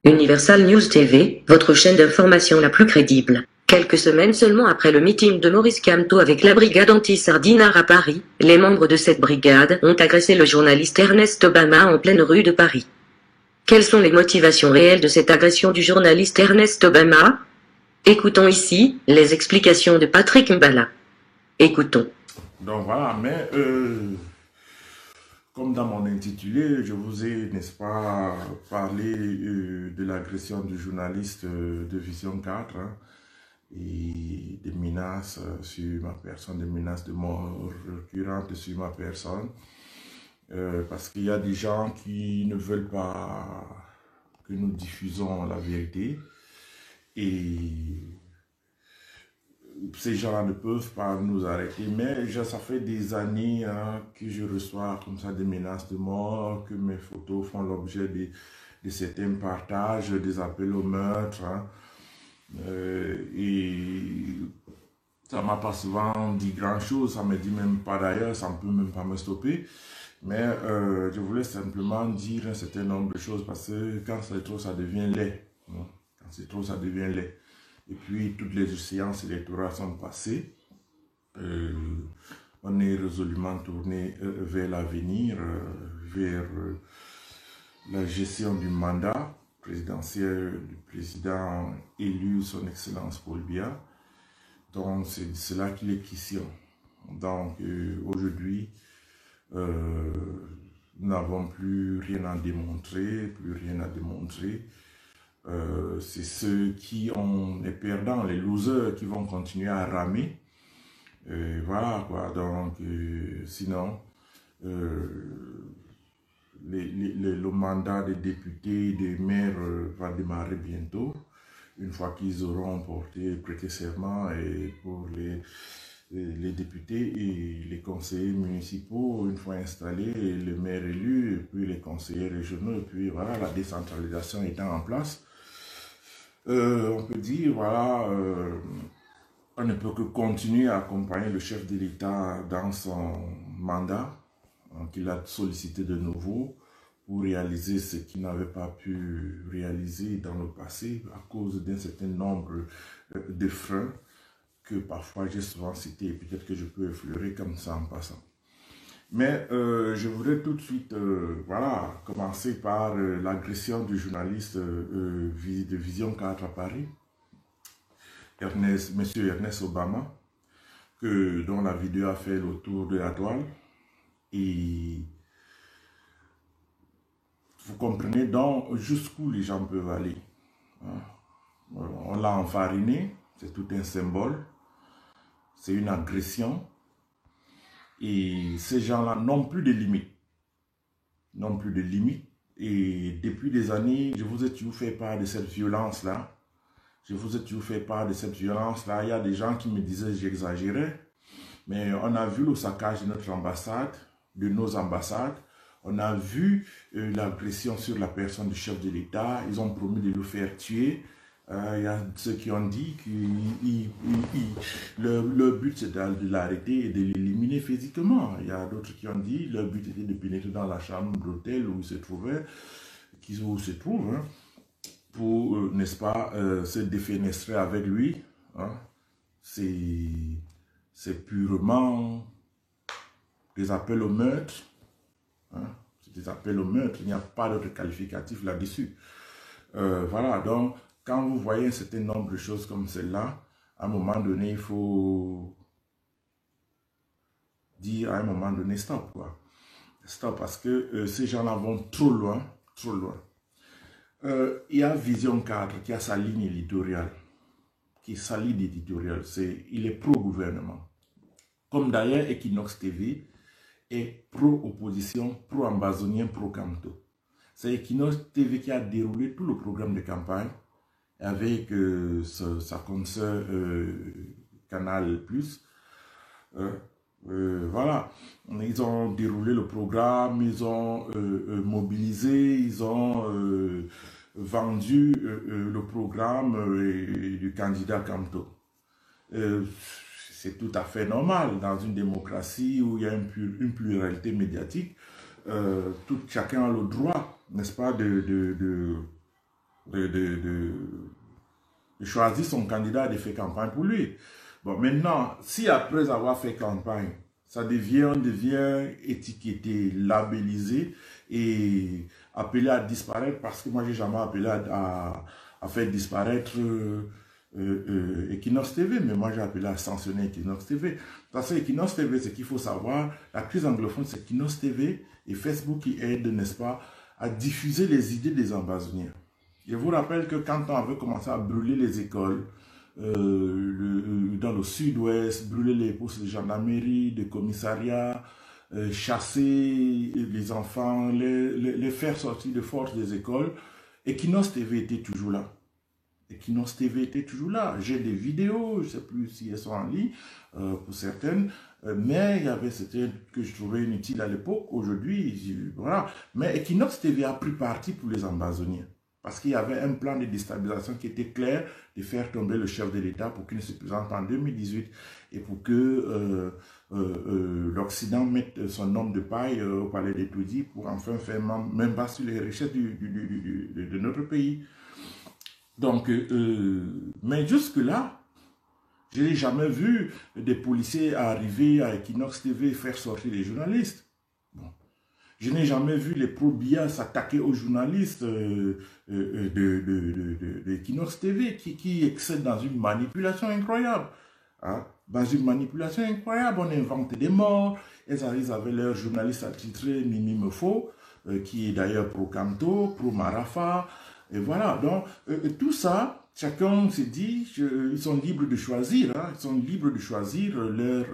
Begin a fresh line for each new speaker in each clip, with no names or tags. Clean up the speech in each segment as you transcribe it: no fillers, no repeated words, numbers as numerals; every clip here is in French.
Universal News TV, votre chaîne d'information la plus crédible. Quelques semaines seulement après le meeting de Maurice Kamto avec la brigade anti-Sardinard à Paris, les membres de cette brigade ont agressé le journaliste Ernest Obama en pleine rue de Paris. Quelles sont les motivations réelles de cette agression du journaliste Ernest Obama? Écoutons ici les explications de Patrick Mbala. Écoutons.
Donc voilà, mais comme dans mon intitulé, je vous ai, n'est-ce pas, parlé de l'agression du journaliste de Vision 4 et des menaces sur ma personne, des menaces de mort récurrentes sur ma personne. Parce qu'il y a des gens qui ne veulent pas que nous diffusons la vérité et ces gens ne peuvent pas nous arrêter, mais ça fait des années que je reçois comme ça des menaces de mort, que mes photos font l'objet de certains partages, des appels au meurtre, et ça m'a pas souvent dit grand chose, ça me dit même pas d'ailleurs, ça ne peut même pas me stopper, mais je voulais simplement dire un certain nombre de choses parce que quand c'est trop ça devient laid, quand c'est trop ça devient laid. Et puis, toutes les séances électorales sont passées. On est résolument tourné vers l'avenir, vers la gestion du mandat présidentiel du président élu, son Excellence Paul Biya. Donc, c'est de cela qu'il est question. Donc, aujourd'hui, nous n'avons plus rien à démontrer, c'est ceux qui ont les perdants, les losers qui vont continuer à ramer. Voilà quoi, donc sinon, le mandat des députés, des maires va démarrer bientôt, une fois qu'ils auront prêté serment et pour les députés et les conseillers municipaux, une fois installés, les maires élus, et puis les conseillers régionaux, et puis voilà, la décentralisation étant en place. On peut dire, voilà, on ne peut que continuer à accompagner le chef de l'État dans son mandat, qu'il a sollicité de nouveau pour réaliser ce qu'il n'avait pas pu réaliser dans le passé à cause d'un certain nombre de freins que parfois j'ai souvent cités, peut-être que je peux effleurer comme ça en passant. Mais je voudrais tout de suite voilà, commencer par l'agression du journaliste de Vision 4 à Paris, Monsieur Ernest Obama, dont la vidéo a fait le tour de la toile. Et vous comprenez donc jusqu'où les gens peuvent aller. On l'a enfariné, c'est tout un symbole, c'est une agression. Et ces gens-là n'ont plus de limites. N'ont plus de limites. Et depuis des années, je vous ai toujours fait part de cette violence-là. Il y a des gens qui me disaient que j'exagérais. Mais on a vu le saccage de notre ambassade, de nos ambassades. On a vu l'agression sur la personne du chef de l'État. Ils ont promis de le faire tuer. Il y a ceux qui ont dit que le but c'est de l'arrêter et de l'éliminer physiquement. Il y a d'autres qui ont dit que le but était de pénétrer dans la chambre d'hôtel où il se trouvait, pour, n'est-ce pas, se défenestrer avec lui. C'est purement des appels au meurtre. C'est des appels au meurtre, il n'y a pas d'autre qualificatif là-dessus. Voilà, donc, quand vous voyez un certain nombre de choses comme celle-là, à un moment donné, il faut dire à un moment donné stop, quoi. Stop, parce que ces gens-là vont trop loin, trop loin. Il y a Vision 4 qui a sa ligne éditoriale, il est pro-gouvernement. Comme d'ailleurs Equinox TV est pro-opposition, pro-ambazonien, pro-Kamto. C'est Equinox TV qui a déroulé tout le programme de campagne avec sa consoeur Canal+. Voilà, ils ont déroulé le programme, ils ont mobilisé, ils ont vendu le programme du candidat Kamto. C'est tout à fait normal dans une démocratie où il y a une pluralité médiatique. Chacun a le droit, n'est-ce pas, de choisir son candidat et de faire campagne pour lui. Bon, maintenant, si après avoir fait campagne, on devient étiqueté, labellisé et appelé à disparaître, parce que moi, j'ai jamais appelé à faire disparaître Equinox TV, mais moi, j'ai appelé à sanctionner Equinox TV. Parce que Equinox TV, ce qu'il faut savoir, la crise anglophone, c'est Equinox TV et Facebook qui aident, n'est-ce pas, à diffuser les idées des ambazoniens. Je vous rappelle que quand on avait commencé à brûler les écoles, dans le sud-ouest, brûler les postes de gendarmerie, de commissariat, chasser les enfants, les faire sortir de force des écoles, Equinox TV était toujours là. Equinox TV était toujours là. J'ai des vidéos, je ne sais plus si elles sont en ligne, pour certaines, mais il y avait certaines que je trouvais inutiles à l'époque. Aujourd'hui, voilà. Mais Equinox TV a pris parti pour les ambazoniens. Parce qu'il y avait un plan de déstabilisation qui était clair, de faire tomber le chef de l'État pour qu'il ne se présente en 2018 et pour que l'Occident mette son homme de paille au palais d'Etoudi pour enfin faire même bas sur les richesses de notre pays. Donc, mais jusque-là, je n'ai jamais vu des policiers arriver à Equinox TV et faire sortir les journalistes. Bon. Je n'ai jamais vu les pro-BIA s'attaquer aux journalistes de Equinox TV qui excellent dans une manipulation incroyable. Hein? Dans une manipulation incroyable, on invente des morts. Elles arrivent avec leur journaliste attitré Mimi Mefo, qui est d'ailleurs pro-Camto, pro-Marafa. Et voilà, donc tout ça, chacun se dit, ils sont libres de choisir, hein, ils sont libres de choisir leur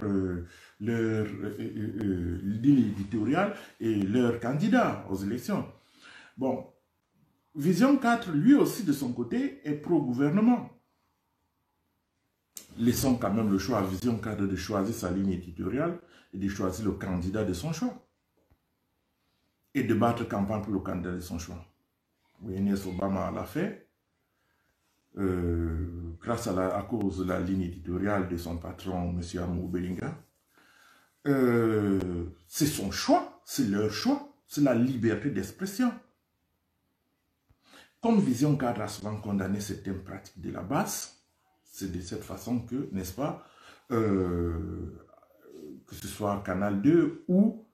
ligne éditoriale et leur candidat aux élections. Bon, Vision 4, lui aussi de son côté, est pro-gouvernement. Laissons quand même le choix à Vision 4 de choisir sa ligne éditoriale et de choisir le candidat de son choix. Et de battre campagne pour le candidat de son choix. Agnès Obama l'a fait, grâce à cause de la ligne éditoriale de son patron, M. Amou Belinga. C'est son choix, c'est leur choix, c'est la liberté d'expression. Comme Vision 4 a souvent condamné certaines pratiques de la base, c'est de cette façon que, n'est-ce pas, que ce soit Canal 2 ou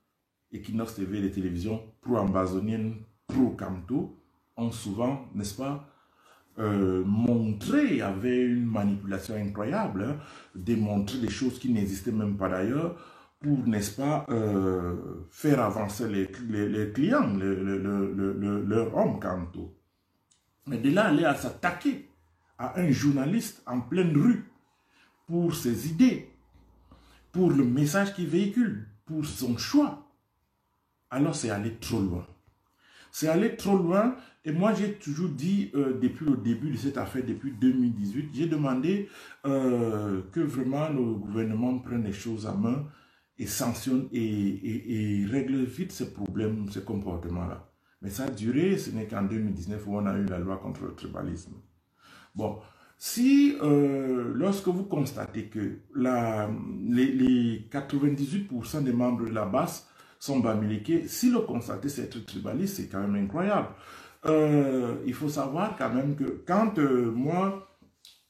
Equinox TV, les télévisions pro-ambazoniennes, pro-Camto, ont souvent, n'est-ce pas, montré, avait une manipulation incroyable, hein, démontrer des choses qui n'existaient même pas d'ailleurs, pour, n'est-ce pas, faire avancer les clients, leur homme Camto. Mais de là, aller à s'attaquer à un journaliste en pleine rue pour ses idées, pour le message qu'il véhicule, pour son choix, alors c'est aller trop loin. C'est aller trop loin. Et moi, j'ai toujours dit, depuis le début de cette affaire, depuis 2018, j'ai demandé que vraiment le gouvernement prenne les choses à main et sanctionne et règle vite ces problèmes, ces comportements-là. Mais ça a duré, ce n'est qu'en 2019 où on a eu la loi contre le tribalisme. Bon, si lorsque vous constatez que les 98% des membres de la base sont bamileke, si le constater c'est être tribaliste, c'est quand même incroyable. Il faut savoir quand même que quand moi,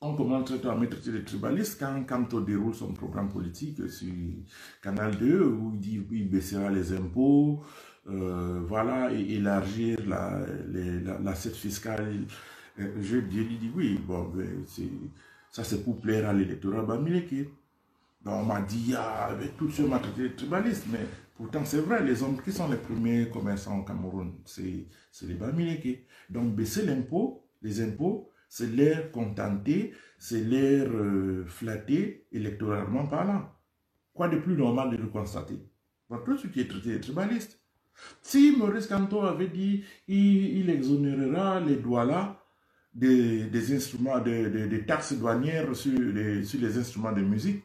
on commence à mettre les tribalistes, quand on déroule son programme politique sur Canal 2, où il dit qu'il baissera les impôts, voilà, et élargir l'assiette fiscale, je lui dis oui, bon, ça c'est pour plaire à l'électorat bamileke. Donc on m'a dit, avec tout ce matériel tribaliste, mais pourtant c'est vrai, les hommes qui sont les premiers commerçants au Cameroun, c'est les bamileke. Donc baisser les impôts, c'est les contenter, c'est les flatter électoralement parlant. Quoi de plus normal de le constater? Pour tout ce qui est traité de tribaliste. Si Maurice Kamto avait dit, il exonérera les doualas des instruments, des taxes douanières sur les instruments de musique,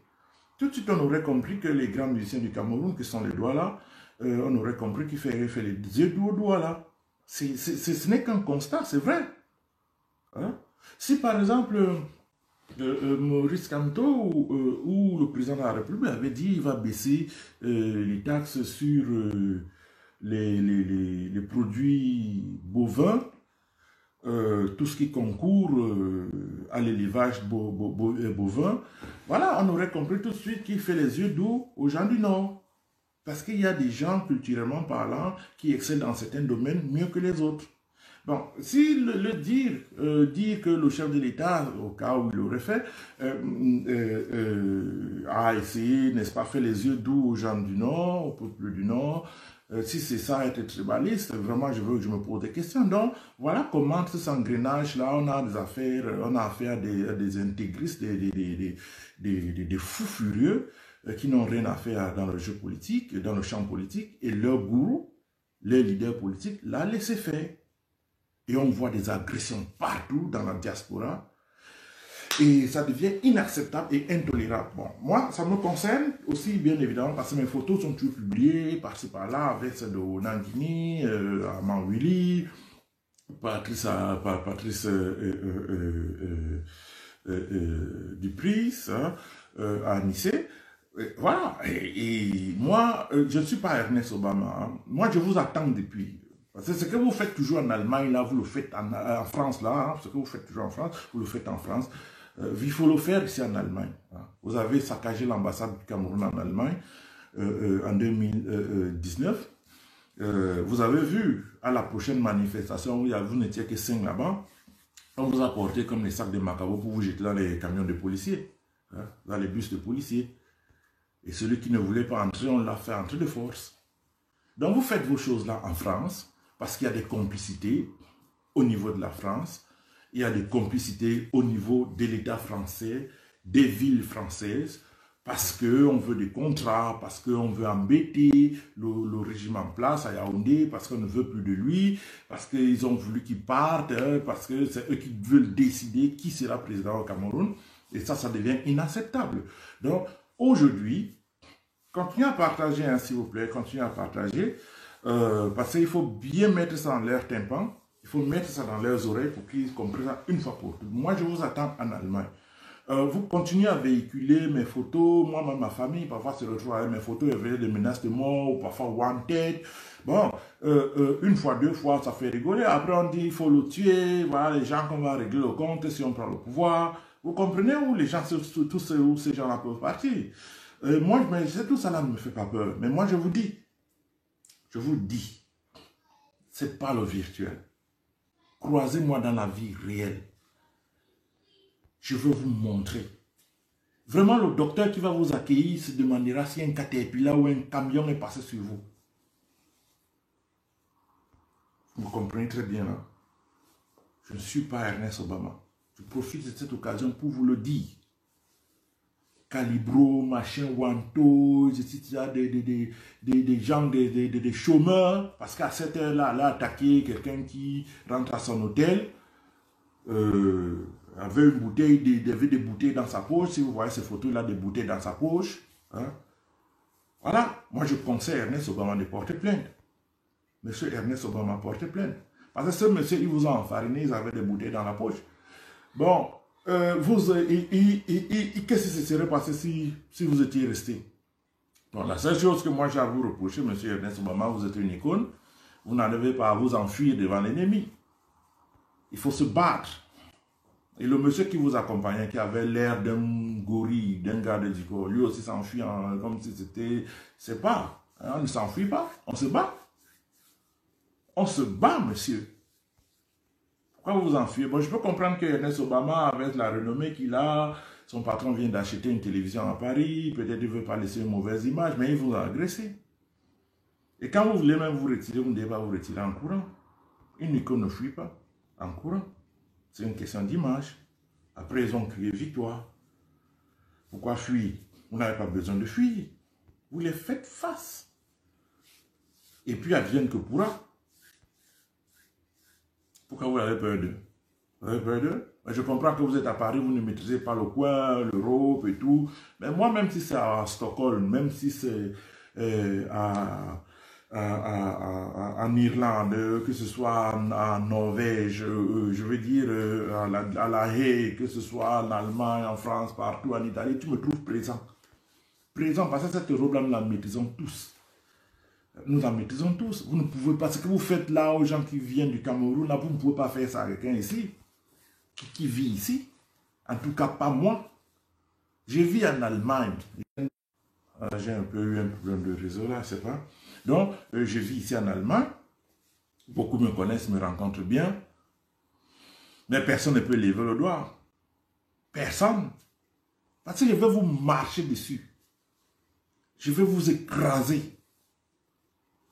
tout de suite on aurait compris que les grands musiciens du Cameroun, qui sont les doualas, on aurait compris qu'il fallait faire les yeux doualas. Ce n'est qu'un constat, c'est vrai. Hein? Si par exemple, Maurice Kamto ou le président de la République avait dit qu'il va baisser les taxes sur les produits bovins, tout ce qui concourt à l'élevage bovin, voilà, on aurait compris tout de suite qu'il fait les yeux doux aux gens du Nord. Parce qu'il y a des gens, culturellement parlant, qui excellent dans certains domaines mieux que les autres. Bon, si dire que le chef de l'État, au cas où il l'aurait fait, a essayé, n'est-ce pas, fait les yeux doux aux gens du Nord, au peuple du Nord, si c'est ça être tribaliste, vraiment je me pose des questions. Donc, voilà comment tout cet engrenage-là, on a affaire à des intégristes, des fous furieux qui n'ont rien à faire dans le jeu politique, dans le champ politique, et leur gourou, les leaders politiques, l'a laissé faire. Et on voit des agressions partout dans la diaspora. Et ça devient inacceptable et intolérable. Bon, moi, ça me concerne aussi, bien évidemment, parce que mes photos sont toujours publiées par-ci par-là, avec celle de Nangini, à Manwili, Patrice Dupris, hein, à Nice. Voilà. Et moi, je ne suis pas Ernest Obama. Hein. Moi, je vous attends depuis. Parce que ce que vous faites toujours en Allemagne, là, vous le faites en France, là. Hein, ce que vous faites toujours en France, vous le faites en France. Il faut le faire ici en Allemagne. Hein. Vous avez saccagé l'ambassade du Cameroun en Allemagne en 2019. Vous avez vu, à la prochaine manifestation, où vous n'étiez que 5 là-bas, on vous a porté comme les sacs de macabo pour vous jeter dans les camions de policiers, hein, dans les bus de policiers. Et celui qui ne voulait pas entrer, on l'a fait entrer de force. Donc vous faites vos choses-là en France, parce qu'il y a des complicités au niveau de la France, il y a des complicités au niveau de l'État français, des villes françaises, parce qu'on veut des contrats, parce qu'on veut embêter le régime en place à Yaoundé, parce qu'on ne veut plus de lui, parce qu'ils ont voulu qu'il parte, hein, parce que c'est eux qui veulent décider qui sera président au Cameroun, et ça devient inacceptable. Donc, aujourd'hui, continuez à partager, hein, s'il vous plaît, continuez à partager, parce qu'il faut bien mettre ça dans leur tympan, il faut mettre ça dans leurs oreilles pour qu'ils comprennent ça une fois pour toutes. Moi, je vous attends en Allemagne. Vous continuez à véhiculer mes photos, moi, ma famille, parfois se retrouve avec mes photos, il y a des menaces de mort, ou parfois wanted. Bon, une fois, deux fois, ça fait rigoler. Après, on dit il faut le tuer, voilà les gens qu'on va régler le compte si on prend le pouvoir. Vous comprenez où les gens, tous ces gens-là peuvent partir. Moi, tout ça là ne me fait pas peur. Mais moi, je vous dis, c'est pas le virtuel. Croisez-moi dans la vie réelle. Je veux vous montrer. Vraiment, le docteur qui va vous accueillir se demandera si un caterpillar ou un camion est passé sur vous. Vous comprenez très bien, là. Je ne suis pas Ernest Obama. Je profite de cette occasion pour vous le dire. Calibro, machin, Wanto, des gens, des chômeurs, parce qu'à cette heure-là, elle a attaqué quelqu'un qui rentre à son hôtel, avait une bouteille, avait des bouteilles dans sa poche. Si vous voyez ces photos-là, des bouteilles dans sa poche. Hein. Voilà, moi je conseille à Ernest Obama de porter plainte. Monsieur Ernest Obama porte plainte. Parce que ce monsieur, il vous a enfariné, ils avaient des bouteilles dans la poche. Bon, qu'est-ce qui se serait passé si vous étiez resté? Bon, la seule chose que moi j'ai à vous reprocher, monsieur Ernest Obama, vous êtes une icône, vous n'arrivez pas à vous enfuir devant l'ennemi. Il faut se battre. Et le monsieur qui vous accompagnait, qui avait l'air d'un gorille, d'un gars de Diko, lui aussi s'enfuit comme si c'était... C'est pas. Hein, on ne s'enfuit pas, on se bat. On se bat, monsieur. Pourquoi vous vous enfuyez? Bon, je peux comprendre que Ernest Obama, avec la renommée qu'il a, son patron vient d'acheter une télévision à Paris, peut-être il ne veut pas laisser une mauvaise image, mais il vous a agressé. Et quand vous voulez même vous retirer, vous ne devez pas vous retirer en courant. Une icône ne fuit pas en courant. C'est une question d'image. Après, ils ont crié victoire. Pourquoi fuir? Vous n'avez pas besoin de fuir. Vous les faites face. Et puis, advienne que pourra. Pourquoi vous avez peur d'eux? Vous avez peur d'eux? Je comprends que vous êtes à Paris, vous ne maîtrisez pas le coin, l'Europe et tout. Mais moi, même si c'est à Stockholm, même si c'est en Irlande, que ce soit en Norvège, je veux dire à La Haye, que ce soit en Allemagne, en France, partout, en Italie, tu me trouves présent. Présent, parce que cette robe-là, nous la maîtrisons tous. Nous en maîtrisons tous. Vous ne pouvez pas, ce que vous faites là aux gens qui viennent du Cameroun, là, vous ne pouvez pas faire ça à quelqu'un ici, qui vit ici. En tout cas, pas moi. Je vis en Allemagne. J'ai un peu eu un problème de réseau là, je sais pas. Donc, je vis ici en Allemagne. Beaucoup me connaissent, me rencontrent bien. Mais personne ne peut lever le doigt. Personne. Parce que je vais vous marcher dessus. Je vais vous écraser.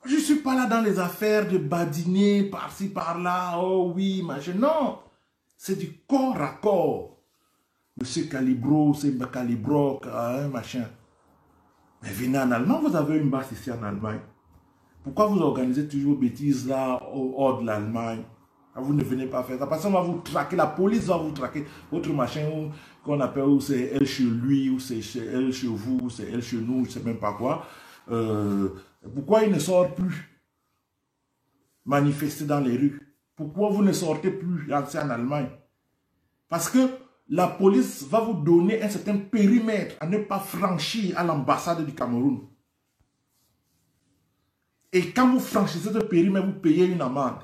Je ne suis pas là dans les affaires de badiner par-ci, par-là. Oh oui, machin. Non. C'est du corps à corps. Monsieur Calibro, c'est Calibro, machin. Mais venez en Allemagne, vous avez une base ici en Allemagne. Pourquoi vous organisez toujours bêtises là, hors de l'Allemagne? Vous ne venez pas faire ça. Parce qu'on va vous traquer, la police va vous traquer. Votre machin qu'on appelle, ou c'est elle chez lui, ou c'est elle chez vous, ou c'est elle chez nous, je ne sais même pas quoi. Pourquoi il ne sort plus manifester dans les rues? Pourquoi vous ne sortez plus en Allemagne? Parce que la police va vous donner un certain périmètre à ne pas franchir à l'ambassade du Cameroun. Et quand vous franchissez ce périmètre, vous payez une amende.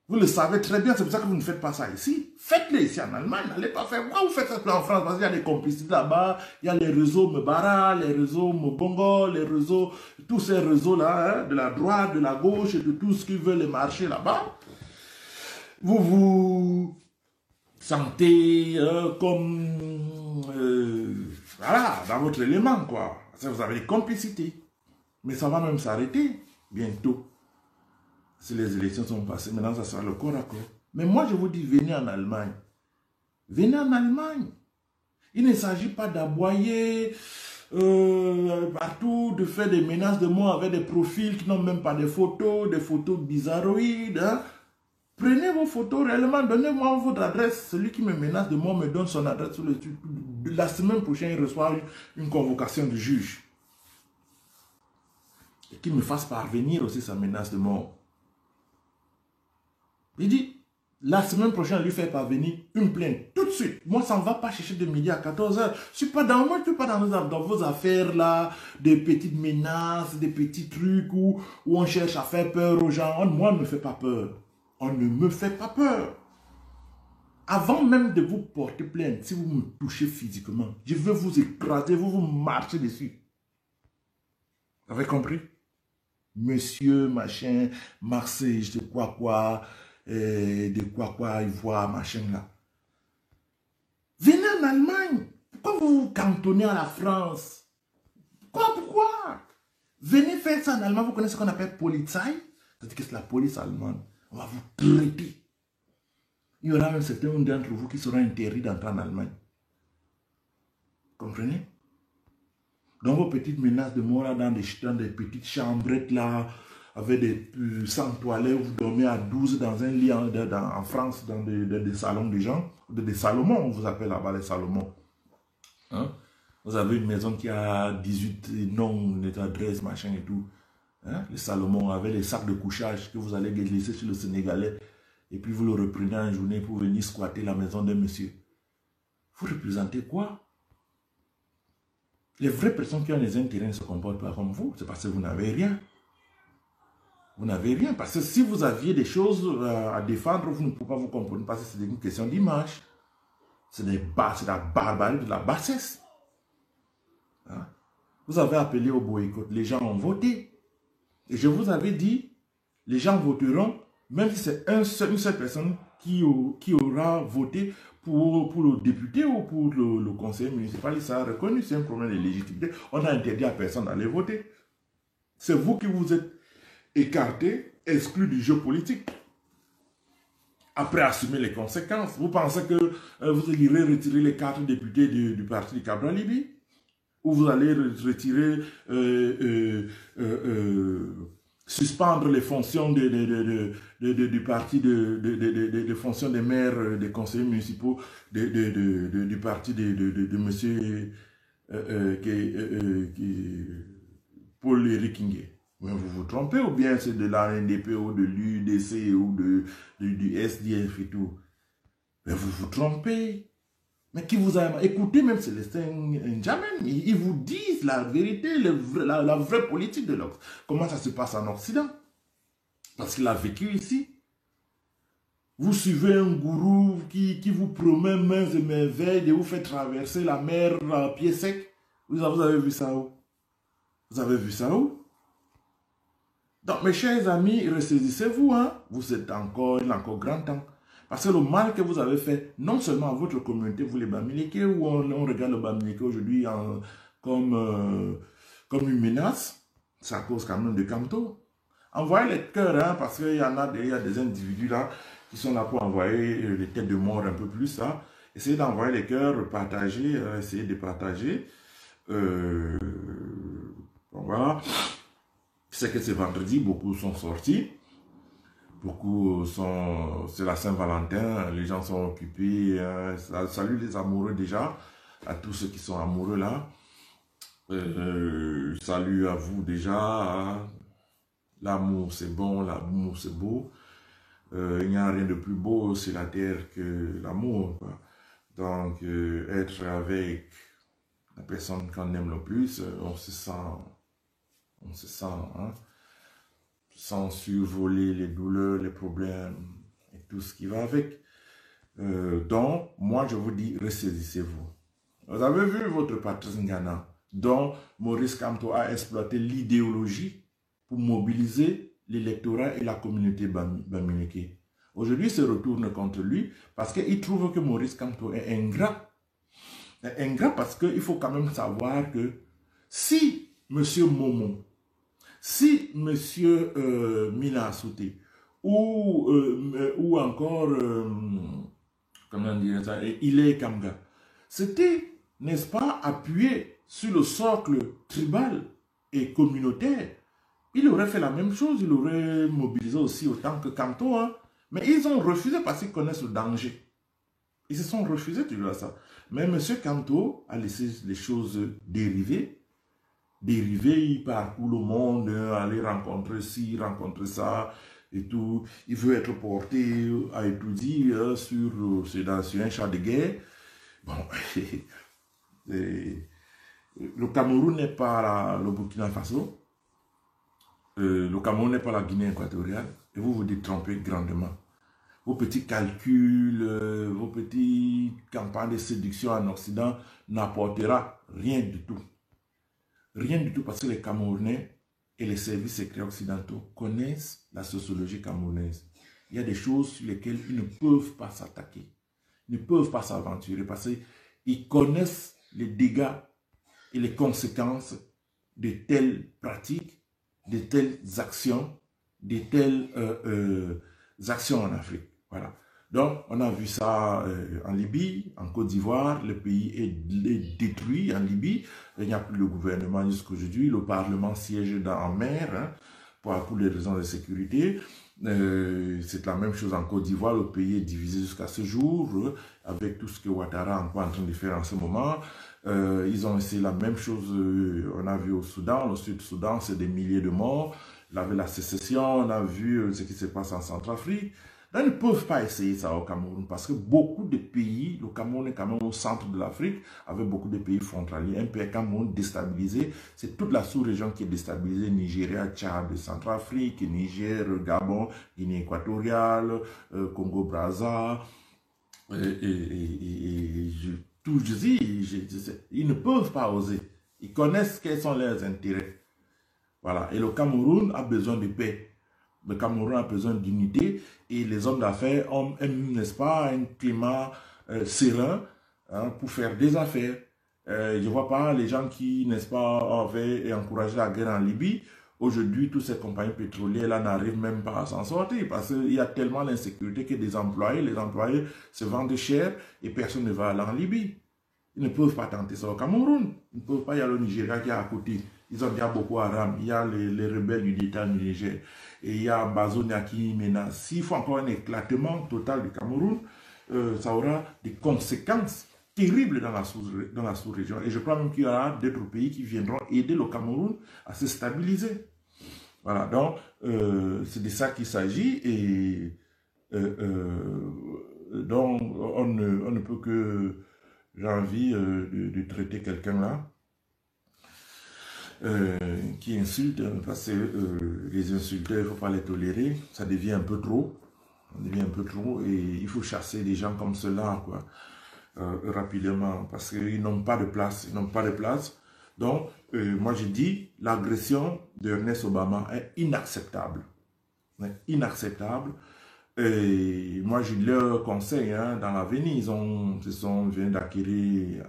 Vous le savez très bien, c'est pour ça que vous ne faites pas ça ici. Faites-le ici en Allemagne, n'allez pas faire. Pourquoi vous faites ça en France? Parce qu'il y a des complicités là-bas, il y a les réseaux Mbara, les réseaux Mbongo, les réseaux, tous ces réseaux-là, hein, de la droite, de la gauche, et de tout ce qui veut les marcher là-bas. Vous vous sentez comme, voilà, dans votre élément, quoi. Parce que vous avez des complicités. Mais ça va même s'arrêter bientôt. Si les élections sont passées, maintenant ça sera le corps à corps. Mais moi je vous dis, venez en Allemagne. Venez en Allemagne. Il ne s'agit pas d'aboyer partout, de faire des menaces de mort avec des profils qui n'ont même pas des photos bizarroïdes. Hein. Prenez vos photos réellement, donnez-moi votre adresse. Celui qui me menace de mort me donne son adresse. La semaine prochaine, il reçoit une convocation du juge. Et qu'il me fasse parvenir aussi sa menace de mort. Il dit, la semaine prochaine, il lui fait parvenir une plainte. Tout de suite. Moi, ça ne va pas chercher de midi à 14 h. Je suis pas dans vos affaires là, des petites menaces, des petits trucs où on cherche à faire peur aux gens. Moi, on ne me fait pas peur. On ne me fait pas peur. Avant même de vous porter plainte, si vous me touchez physiquement, je vais vous écraser, vous marchez dessus. Vous avez compris? Monsieur, machin, Marseille, je sais quoi, de quoi, Ivoire, machin là. Venez en Allemagne. Pourquoi vous vous cantonnez à la France? Pourquoi? Venez faire ça en Allemagne. Vous connaissez ce qu'on appelle Polizei? C'est-à-dire que c'est la police allemande. On va vous traiter. Il y aura un certain nombre d'entre vous qui sera interdit d'entrer en Allemagne. Comprenez? Dans vos petites menaces de mort là, dans des petites chambrettes là, avec des sans toilettes, vous dormez à 12 dans un lit en France, dans des salons de gens, des Salomon, on vous appelle là-bas les Salomon. Hein? Vous avez une maison qui a 18 noms, des adresses, machin et tout. Hein? Les Salomon, avec les sacs de couchage que vous allez laisser sur le Sénégalais, et puis vous le reprenez en journée pour venir squatter la maison d'un monsieur. Vous représentez quoi? Les vraies personnes qui ont les intérêts ne se comportent pas comme vous. C'est parce que vous n'avez rien. Vous n'avez rien. Parce que si vous aviez des choses à défendre, vous ne pouvez pas vous comprendre. Parce que c'est une question d'image. C'est de la barbarie, de la bassesse. Hein? Vous avez appelé au boycott. Les gens ont voté. Et je vous avais dit, les gens voteront, même si c'est une seule personne qui aura voté pour le député ou pour le conseiller municipal, il sera reconnu, c'est un problème de légitimité. On a interdit à personne d'aller voter. C'est vous qui vous êtes écarté, exclu du jeu politique. Après, assumer les conséquences. Vous pensez que vous irez retirer les 4 députés du parti de Cabral Libi? Ou vous allez retirer, suspendre les fonctions du parti, des fonctions des maires, des conseillers municipaux du parti de monsieur Paul-Éric Ngué. Vous vous trompez, ou bien c'est de la NDP ou de l'UDC ou du SDF et tout. Mais vous vous trompez. Mais qui vous a écouté, même Célestin N'Djamène, ils vous disent la vérité, la vraie politique de l'Occident. Comment ça se passe en Occident? Parce qu'il a vécu ici. Vous suivez un gourou qui vous promet mains et merveilles et vous fait traverser la mer à pied sec. Vous avez vu ça où? Vous avez vu ça où? Donc, mes chers amis, ressaisissez-vous, hein? Il est encore grand temps. Parce que le mal que vous avez fait, non seulement à votre communauté, vous les Bamileke, où on regarde le Bamileke aujourd'hui comme une menace, ça cause quand même de Kamto. Envoyez les cœurs, hein, parce qu'il y a des individus là qui sont là pour envoyer les têtes de mort un peu plus. Hein. Essayez d'envoyer les cœurs, partager, essayez de partager. Bon, voilà. Je sais que c'est vendredi, beaucoup sont sortis. Beaucoup sont... C'est la Saint-Valentin, les gens sont occupés. Salut les amoureux déjà, à tous ceux qui sont amoureux là. Salut à vous déjà. Hein. L'amour c'est bon, l'amour c'est beau. Il n'y a rien de plus beau sur la terre que l'amour. Donc, être avec la personne qu'on aime le plus, on se sent, hein, sans survoler les douleurs, les problèmes et tout ce qui va avec. Donc, moi je vous dis, ressaisissez-vous. Vous avez vu votre Patrice Ngana, dont Maurice Kamto a exploité l'idéologie pour mobiliser l'électorat et la communauté Bamileke. Aujourd'hui, il se retourne contre lui parce qu'il trouve que Maurice Kamto est ingrat. Ingrat parce qu'il faut quand même savoir que si M. Momo, si M. Mina Souté ou encore, comment dire ça, Ile Kamga, c'était, n'est-ce pas, appuyé sur le socle tribal et communautaire, il aurait fait la même chose, il aurait mobilisé aussi autant que Kamto, hein. Mais ils ont refusé parce qu'ils connaissent le danger. Ils se sont refusés de dire ça. Mais M. Kamto a laissé les choses dériver. Il parcourt le monde, aller rencontrer ci, rencontrer ça, et tout. Il veut être porté à étudier sur un champ de guerre. Bon, le Cameroun n'est pas le Burkina Faso. Le Cameroun n'est pas la Guinée équatoriale. Et vous vous détrompez grandement. Vos petits calculs, vos petites campagnes de séduction en Occident n'apportera rien du tout. Rien du tout parce que les Camerounais et les services secrets occidentaux connaissent la sociologie camerounaise. Il y a des choses sur lesquelles ils ne peuvent pas s'attaquer. Ils ne peuvent pas s'aventurer parce qu'ils connaissent les dégâts et les conséquences de telles pratiques, de telles actions, de telles actions en Afrique. Voilà. Donc, on a vu ça en Libye, en Côte d'Ivoire, le pays est détruit en Libye, il n'y a plus de gouvernement jusqu'à aujourd'hui, le Parlement siège en mer, hein, pour les raisons de sécurité. C'est la même chose en Côte d'Ivoire, le pays est divisé jusqu'à ce jour, avec tout ce que Ouattara est en train de faire en ce moment. Ils ont essayé la même chose, on a vu au Soudan, le Sud-Soudan, c'est des milliers de morts. Il y avait la sécession, on a vu ce qui se passe en Centrafrique. Là, ils ne peuvent pas essayer ça au Cameroun parce que beaucoup de pays, le Cameroun est quand même au centre de l'Afrique, avec beaucoup de pays frontaliers. Un pays Cameroun déstabilisé, c'est toute la sous-région qui est déstabilisée, Nigeria, Tchad, Centrafrique, Niger, Gabon, Guinée équatoriale, Congo-Brazza, tout je dis, ils ne peuvent pas oser. Ils connaissent quels sont leurs intérêts. Voilà. Et le Cameroun a besoin de paix. Le Cameroun a besoin d'unité et les hommes d'affaires aiment, n'est-ce pas, un climat serein, hein, pour faire des affaires. Je ne vois pas les gens qui, n'est-ce pas, avaient encouragé la guerre en Libye. Aujourd'hui, toutes ces compagnies pétrolières là n'arrivent même pas à s'en sortir parce qu'il y a tellement d'insécurité que les employés se vendent cher et personne ne va aller en Libye. Ils ne peuvent pas tenter ça au Cameroun. Ils ne peuvent pas y aller au Nigeria qui est à côté. Ils ont déjà Boko Haram. Il y a les rebelles du État du Niger. Et il y a Bazonia qui menace. S'il faut encore un éclatement total du Cameroun, ça aura des conséquences terribles dans la sous-région. Et je crois même qu'il y aura d'autres pays qui viendront aider le Cameroun à se stabiliser. Voilà, donc c'est de ça qu'il s'agit. Et donc on ne peut que j'ai envie de traiter quelqu'un là qui insulte, parce que les insulteurs, il ne faut pas les tolérer, ça devient un peu trop. Ça devient un peu trop et il faut chasser des gens comme cela, quoi, rapidement, parce qu'ils n'ont pas de place, ils n'ont pas de place. Donc, moi je dis, l'agression d'Ernest Obama est inacceptable. Inacceptable. Et moi, je leur conseille, hein, dans l'avenir, ils viennent d'acquérir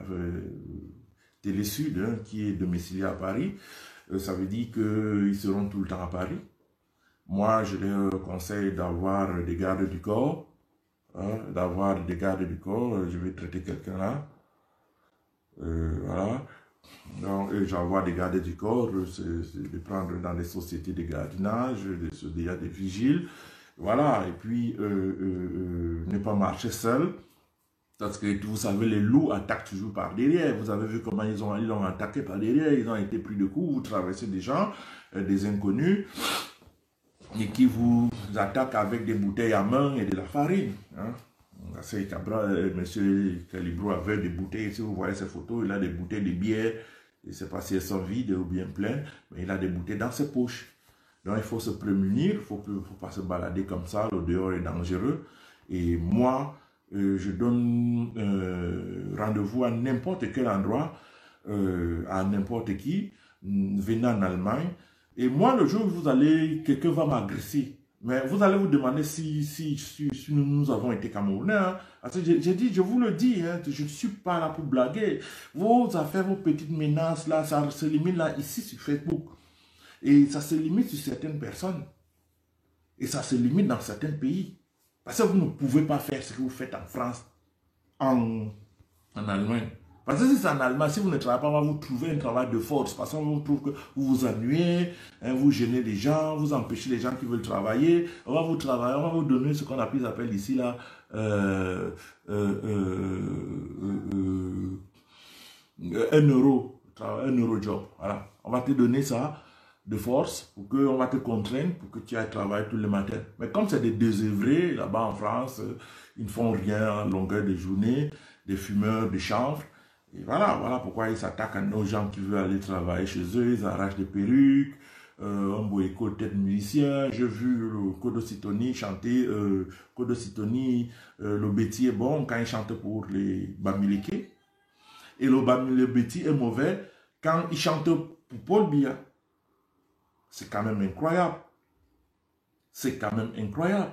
Télé Sud, hein, qui est domicilié à Paris. Ça veut dire qu'ils seront tout le temps à Paris. Moi, je leur conseille d'avoir des gardes du corps. Hein, d'avoir des gardes du corps. Je vais traiter quelqu'un là. Voilà. Donc, j'envoie des gardes du corps, de prendre dans les sociétés de gardiennage, il y a des vigiles. Voilà, et puis ne pas marcher seul, parce que vous savez, les loups attaquent toujours par derrière. Vous avez vu comment ils ont attaqué par derrière, ils ont été pris de coups, vous traversez des gens, des inconnus, et qui vous attaquent avec des bouteilles à main et de la farine. Hein. Monsieur Calibro avait des bouteilles, si vous voyez ces photos, il a des bouteilles de bière, je ne sais pas si elles sont vides ou bien pleines, mais il a des bouteilles dans ses poches. Donc il faut se prémunir, il ne faut pas se balader comme ça, le dehors est dangereux. Et moi, je donne rendez-vous à n'importe quel endroit, à n'importe qui, venez en Allemagne. Et moi, le jour où quelqu'un va m'agresser, mais vous allez vous demander si nous avons été Camerounais. Hein. J'ai dit, je vous le dis, hein, je ne suis pas là pour blaguer. Vos affaires, vos petites menaces, là, ça se limite là, ici sur Facebook. Et ça se limite sur certaines personnes. Et ça se limite dans certains pays. Parce que vous ne pouvez pas faire ce que vous faites en France, en Allemagne. Parce que si c'est en Allemagne, si vous ne travaillez pas, on va vous trouver un travail de force. Parce qu'on vous trouve que vous vous ennuyez, hein, vous gênez les gens, vous empêchez les gens qui veulent travailler. On va vous travailler, on va vous donner ce qu'on appelle ici là, €1. €1 job. Voilà. On va te donner ça de force, pour qu'on va te contraindre, pour que tu ailles travailler tous les matins. Mais comme c'est des désœuvrés, là-bas en France, ils ne font rien à longueur de journée, des fumeurs de chanvre. Et voilà pourquoi ils s'attaquent aux gens qui veulent aller travailler chez eux, ils arrachent des perruques, un beau école tête musicien. J'ai vu le Kodo Sitoni chanter, Kodo Sitoni, le Betty est bon quand il chante pour les Bamileke. Et le Betty est mauvais quand il chante pour Paul Biya. C'est quand même incroyable. C'est quand même incroyable.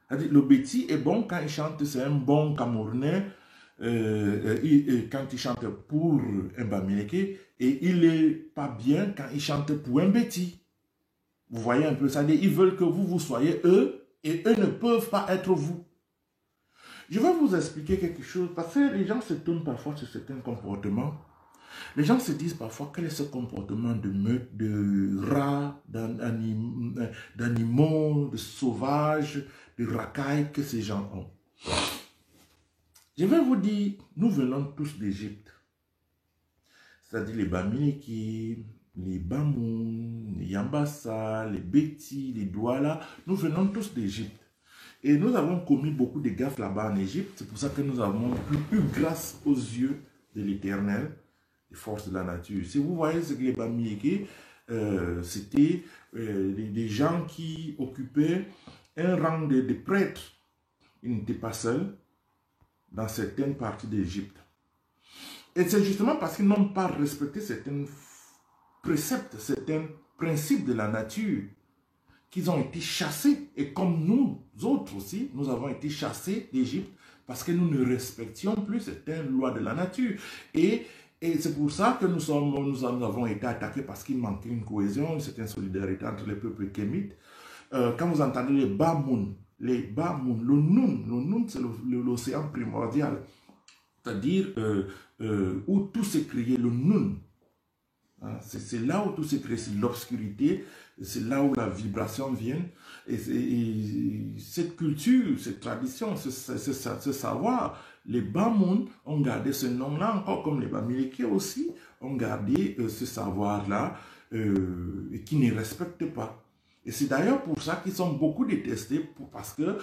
Le Betty est bon quand il chante, c'est un bon Camerounais. Quand il chante pour un Bamileke, et il n'est pas bien quand il chante pour un Betty. Vous voyez un peu ça. Ils veulent que vous soyez eux, et eux ne peuvent pas être vous. Je vais vous expliquer quelque chose, parce que les gens se tournent parfois sur certains comportements. Les gens se disent parfois quel est ce comportement de meute, de rats, d'animaux, de sauvages, de racailles que ces gens ont. Je vais vous dire, nous venons tous d'Égypte. C'est-à-dire les Bamileke, les Bamoun, les Yambassa, les Betty, les Douala, nous venons tous d'Égypte. Et nous avons commis beaucoup de gaffes là-bas en Égypte. C'est pour ça que nous avons eu grâce aux yeux de l'Éternel, les forces de la nature. Si vous voyez ce que les Bamileke, c'était des gens qui occupaient un rang de prêtres. Ils n'étaient pas seuls dans certaines parties d'Égypte. Et c'est justement parce qu'ils n'ont pas respecté certains préceptes, certains principes de la nature, qu'ils ont été chassés. Et comme nous autres aussi, nous avons été chassés d'Égypte parce que nous ne respections plus certaines lois de la nature. Et c'est pour ça que nous avons été attaqués, parce qu'il manquait une cohésion, une certaine solidarité entre les peuples kémites. Quand vous entendez les Bamoun, le Noun c'est l'océan primordial, c'est-à-dire où tout s'est créé, le Noun. Hein, c'est là où tout s'est créé, c'est l'obscurité, c'est là où la vibration vient. Et cette culture, cette tradition, ce savoir, les Bamoun ont gardé ce nom-là, encore comme les Bamileke aussi, ont gardé ce savoir-là qui ne respectent pas. Et c'est d'ailleurs pour ça qu'ils sont beaucoup détestés, parce que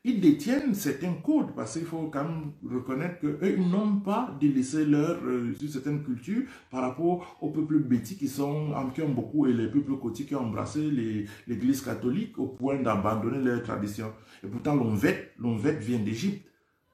ils détiennent certains codes, parce qu'il faut quand même reconnaître qu'eux, ils n'ont pas délaissé sur certaines cultures par rapport aux peuples bétis qui ont beaucoup, et les peuples côtiers qui ont embrassé l'église catholique au point d'abandonner leurs traditions. Et pourtant, l'onvet vient d'Égypte.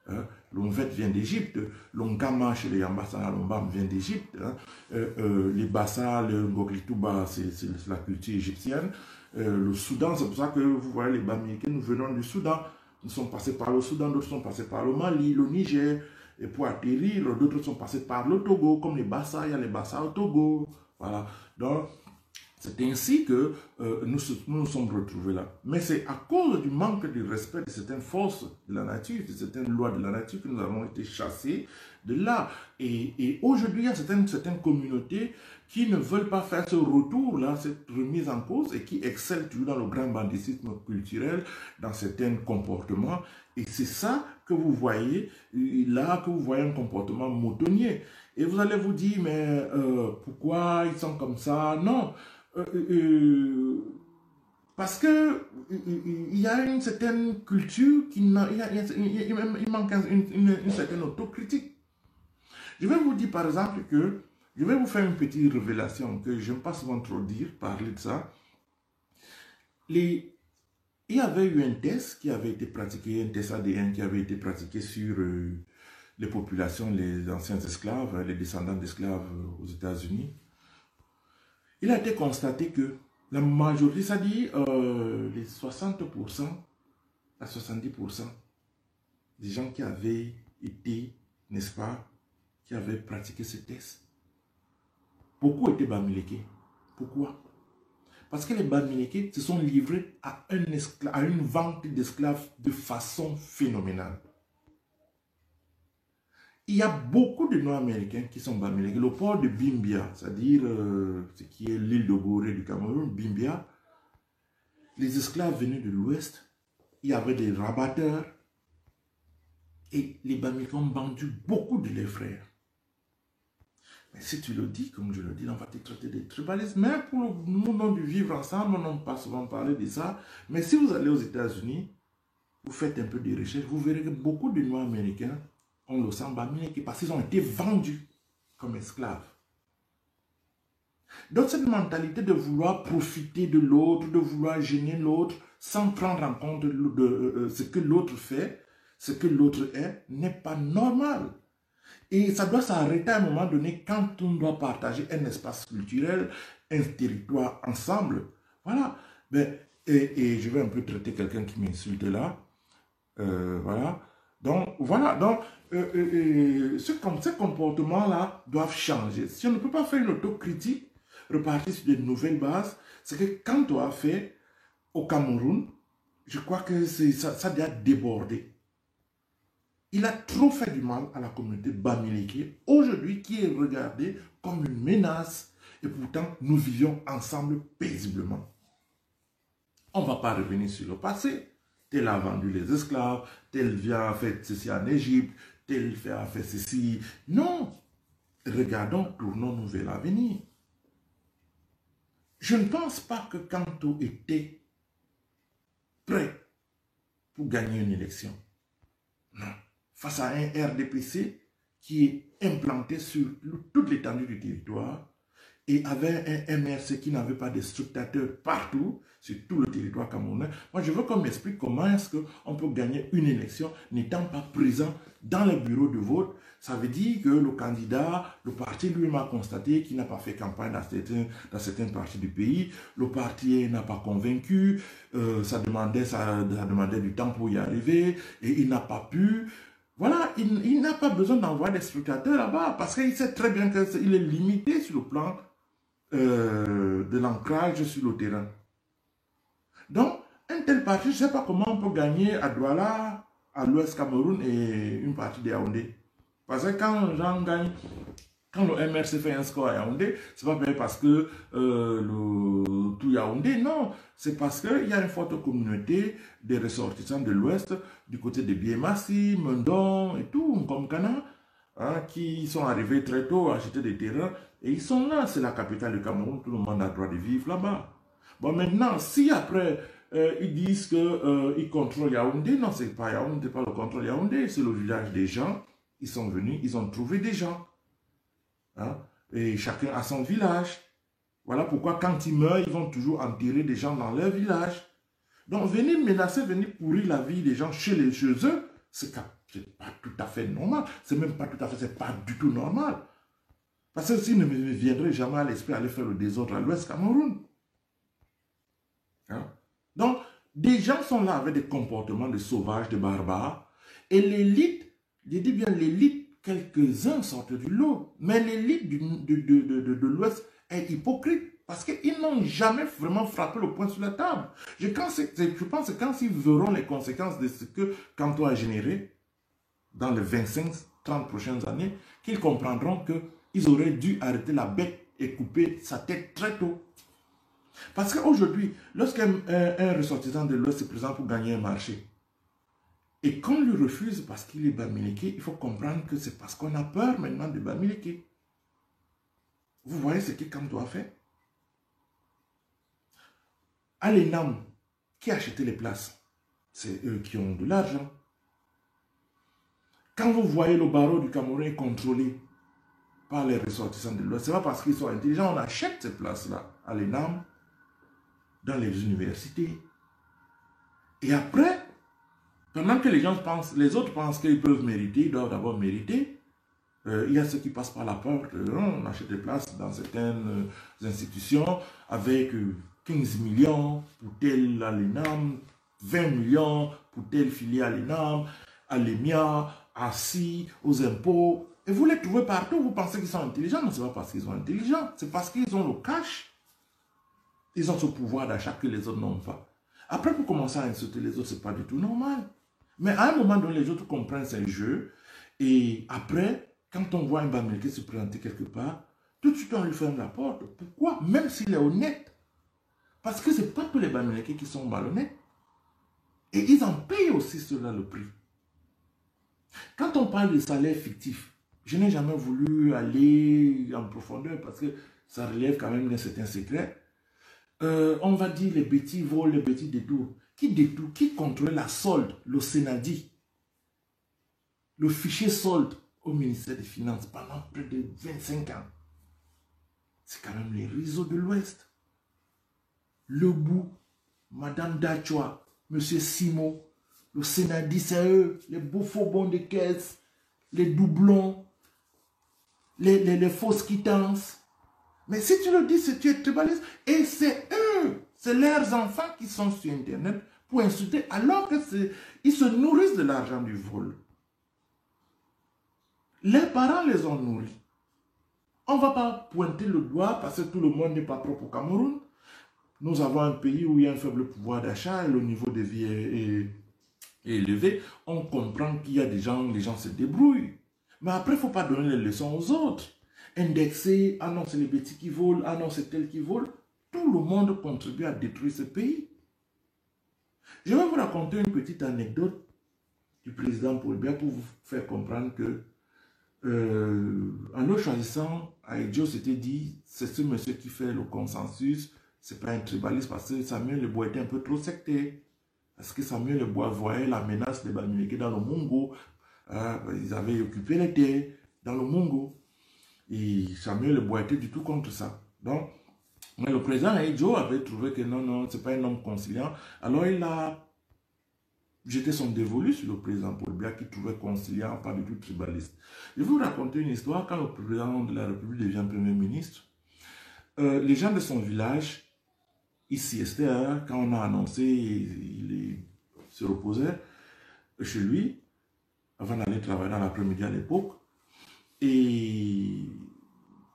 Hein. L'onvet vient d'Égypte, l'ongama chez les Yambassa, l'ombam vient d'Égypte, hein. Les Bassa, le Ngoglitouba, c'est la culture égyptienne. Le Soudan, c'est pour ça que vous voyez les Bamileke, nous venons du Soudan. Nous sommes passés par le Soudan, d'autres sont passés par le Mali, le Niger, et pour atterrir, d'autres sont passés par le Togo, comme les Bassa, il y a les Bassa au Togo. Voilà. Donc, c'est ainsi que nous sommes retrouvés là. Mais c'est à cause du manque de respect de certaines forces de la nature, de certaines lois de la nature, que nous avons été chassés de là. Et aujourd'hui, il y a certaines communautés qui ne veulent pas faire ce retour-là, cette remise en cause, et qui excellent toujours dans le grand banditisme culturel, dans certains comportements. Et c'est ça que vous voyez là, que vous voyez un comportement moutonnier. Et vous allez vous dire, mais pourquoi ils sont comme ça? Non. Parce que il y a une certaine culture il manque une certaine autocritique. Je vais vous dire par exemple que, je vais vous faire une petite révélation que je n'aime pas souvent trop dire, parler de ça. Il y avait eu un test qui avait été pratiqué, un test ADN qui avait été pratiqué sur les populations, les anciens esclaves, les descendants d'esclaves aux États-Unis. Il a été constaté que la majorité, c'est-à-dire les 60% à 70% des gens qui avaient été, n'est-ce pas, qui avaient pratiqué ce test, beaucoup étaient Bamileke. Pourquoi? Parce que les Bamileke se sont livrés à une vente d'esclaves de façon phénoménale. Il y a beaucoup de Noirs-Américains qui sont Bamileke. Le port de Bimbia, c'est-à-dire ce qui est l'île de Gorée du Cameroun, Bimbia, les esclaves venus de l'Ouest, il y avait des rabatteurs et les Bamileke ont vendu beaucoup de leurs frères. Mais si tu le dis, comme je le dis, on va te traiter de tribaliste. Mais pour le moment du vivre ensemble, on n'a pas souvent parlé de ça. Mais si vous allez aux États-Unis, vous faites un peu de recherche, vous verrez que beaucoup de Noirs-Américains ont le sang Bamileke parce qu'ils ont été vendus comme esclaves. Donc cette mentalité de vouloir profiter de l'autre, de vouloir gêner l'autre, sans prendre en compte ce que l'autre fait, ce que l'autre est, n'est pas normal. Et ça doit s'arrêter à un moment donné quand on doit partager un espace culturel, un territoire ensemble. Voilà. Ben, et je vais un peu traiter quelqu'un qui m'insulte là. Voilà. Donc, voilà. Donc, ces comportements-là doivent changer. Si on ne peut pas faire une autocritique, repartir sur de nouvelles bases, c'est que quand on a fait au Cameroun, je crois que ça doit déborder. Il a trop fait du mal à la communauté Bamileke, aujourd'hui qui est regardée comme une menace, et pourtant nous vivions ensemble paisiblement. On ne va pas revenir sur le passé. Tel a vendu les esclaves, tel vient fait ceci en Égypte, tel a fait ceci. Non, regardons, tournons-nous vers l'avenir. Je ne pense pas que Kanto était prêt pour gagner une élection. Non. Face à un RDPC qui est implanté sur toute l'étendue du territoire et avait un MRC qui n'avait pas de scrutateurs partout sur tout le territoire camerounais. Moi, je veux qu'on m'explique comment est-ce qu'on peut gagner une élection n'étant pas présent dans les bureaux de vote. Ça veut dire que le candidat, le parti lui-même a constaté qu'il n'a pas fait campagne dans certaines parties du pays. Le parti n'a pas convaincu, ça demandait du temps pour y arriver et il n'a pas pu. Voilà, il n'a pas besoin d'envoyer des scrutateurs là-bas parce qu'il sait très bien qu'il est limité sur le plan de l'ancrage sur le terrain. Donc, un tel parti, je ne sais pas comment on peut gagner à Douala, à l'Ouest Cameroun et une partie de Yaoundé. Parce que quand Jean gagne, quand le MRC fait un score à Yaoundé, ce n'est pas parce que le tout Yaoundé, non. C'est parce qu'il y a une forte communauté des ressortissants de l'Ouest, du côté de Biemassi, Mendon et tout, comme Kana, hein, qui sont arrivés très tôt à acheter des terrains. Et ils sont là, c'est la capitale du Cameroun, tout le monde a le droit de vivre là-bas. Bon, maintenant, si après, ils disent qu'ils contrôlent Yaoundé, non, c'est pas Yaoundé, pas le contrôle Yaoundé, c'est le village des gens. Ils sont venus, ils ont trouvé des gens. Hein, et chacun a son village. Voilà pourquoi quand ils meurent, ils vont toujours enterrer des gens dans leur village. Donc, venir menacer, venir pourrir la vie des gens chez eux, c'est pas tout à fait normal. C'est même pas tout à fait, c'est pas du tout normal. Parce que s'il ne me viendrait jamais à l'esprit aller faire le désordre à l'Ouest Cameroun. Hein? Donc, des gens sont là avec des comportements de sauvages, de barbares. Et l'élite, je dis bien l'élite, quelques-uns sortent du lot. Mais l'élite de l'Ouest est hypocrite. Parce qu'ils n'ont jamais vraiment frappé le poing sur la table. Je pense que quand ils verront les conséquences de ce que Kanto a généré dans les 25-30 prochaines années, qu'ils comprendront qu'ils auraient dû arrêter la bête et couper sa tête très tôt. Parce qu'aujourd'hui, lorsqu'un ressortissant de l'Ouest se présente pour gagner un marché, et qu'on lui refuse parce qu'il est Bamileke, il faut comprendre que c'est parce qu'on a peur maintenant de Bamileke. Vous voyez ce que Kanto a fait? À l'ENAM, qui a acheté les places? C'est eux qui ont de l'argent. Quand vous voyez le barreau du Cameroun contrôlé par les ressortissants de l'Ouest, ce n'est pas parce qu'ils sont intelligents, on achète ces places-là à l'ENAM, dans les universités. Et après, pendant que les autres pensent qu'ils peuvent mériter, ils doivent d'abord mériter, il y a ceux qui passent par la porte, on achète des places dans certaines institutions avec 15 millions pour tel à l'ENAM, 20 millions pour tel filiale à l'ENAM, à l'EMIA, à SI, aux impôts. Et vous les trouvez partout, vous pensez qu'ils sont intelligents. Non, ce n'est pas parce qu'ils sont intelligents, c'est parce qu'ils ont le cash. Ils ont ce pouvoir d'achat que les autres n'ont pas. Après, pour commencer à insulter les autres, ce n'est pas du tout normal. Mais à un moment donné, les autres comprennent ces jeux. Et après, quand on voit un Bamileke se présenter quelque part, tout de suite on lui ferme la porte. Pourquoi? Même s'il est honnête. Parce que ce n'est pas tous les Bamileke qui sont malhonnêtes. Et ils en payent aussi cela le prix. Quand on parle de salaire fictif, je n'ai jamais voulu aller en profondeur parce que ça relève quand même d'un certain secret. On va dire les petits vols, les petits détours. Qui contrôle la solde? Le Sénadi. Le fichier solde au ministère des Finances pendant près de 25 ans. C'est quand même les réseaux de l'Ouest. Le bout, Madame Dachua, Monsieur Simo, le Sénadi, c'est eux, les beaux faux bons de caisse, les doublons, les fausses quittances. Mais si tu le dis, c'est tu es tribaliste. Et c'est eux, c'est leurs enfants qui sont sur Internet pour insulter, alors qu'ils se nourrissent de l'argent du vol. Les parents les ont nourris. On ne va pas pointer le doigt parce que tout le monde n'est pas propre au Cameroun. Nous avons un pays où il y a un faible pouvoir d'achat et le niveau de vie est élevé. On comprend qu'il y a des gens, les gens se débrouillent. Mais après, il ne faut pas donner les leçons aux autres. Indexer, ah non, c'est les petits qui volent, ah non, c'est tel qui vole. Tout le monde contribue à détruire ce pays. Je vais vous raconter une petite anecdote du président Paul Biya pour vous faire comprendre que en le choisissant, Aïdjo s'était dit, c'est ce monsieur qui fait le consensus, c'est pas un tribaliste parce que Samuel Lebois était un peu trop sectaire. Parce que Samuel Lebois voyait la menace des Bamileke dans le Mungo. Ils avaient occupé les terres dans le Mungo. Et Samuel Lebois était du tout contre ça. Donc, mais le président Aïdjo avait trouvé que non, c'est pas un homme conciliant. Alors il a jeté son dévolu sur le président Paul Biya qui trouvait conciliant, pas du tout tribaliste. Je vais vous raconter une histoire. Quand le président de la République devient Premier ministre, les gens de son village, ils siestaient, quand on a annoncé, il se reposait chez lui, avant d'aller travailler dans l'après-midi à l'époque. Et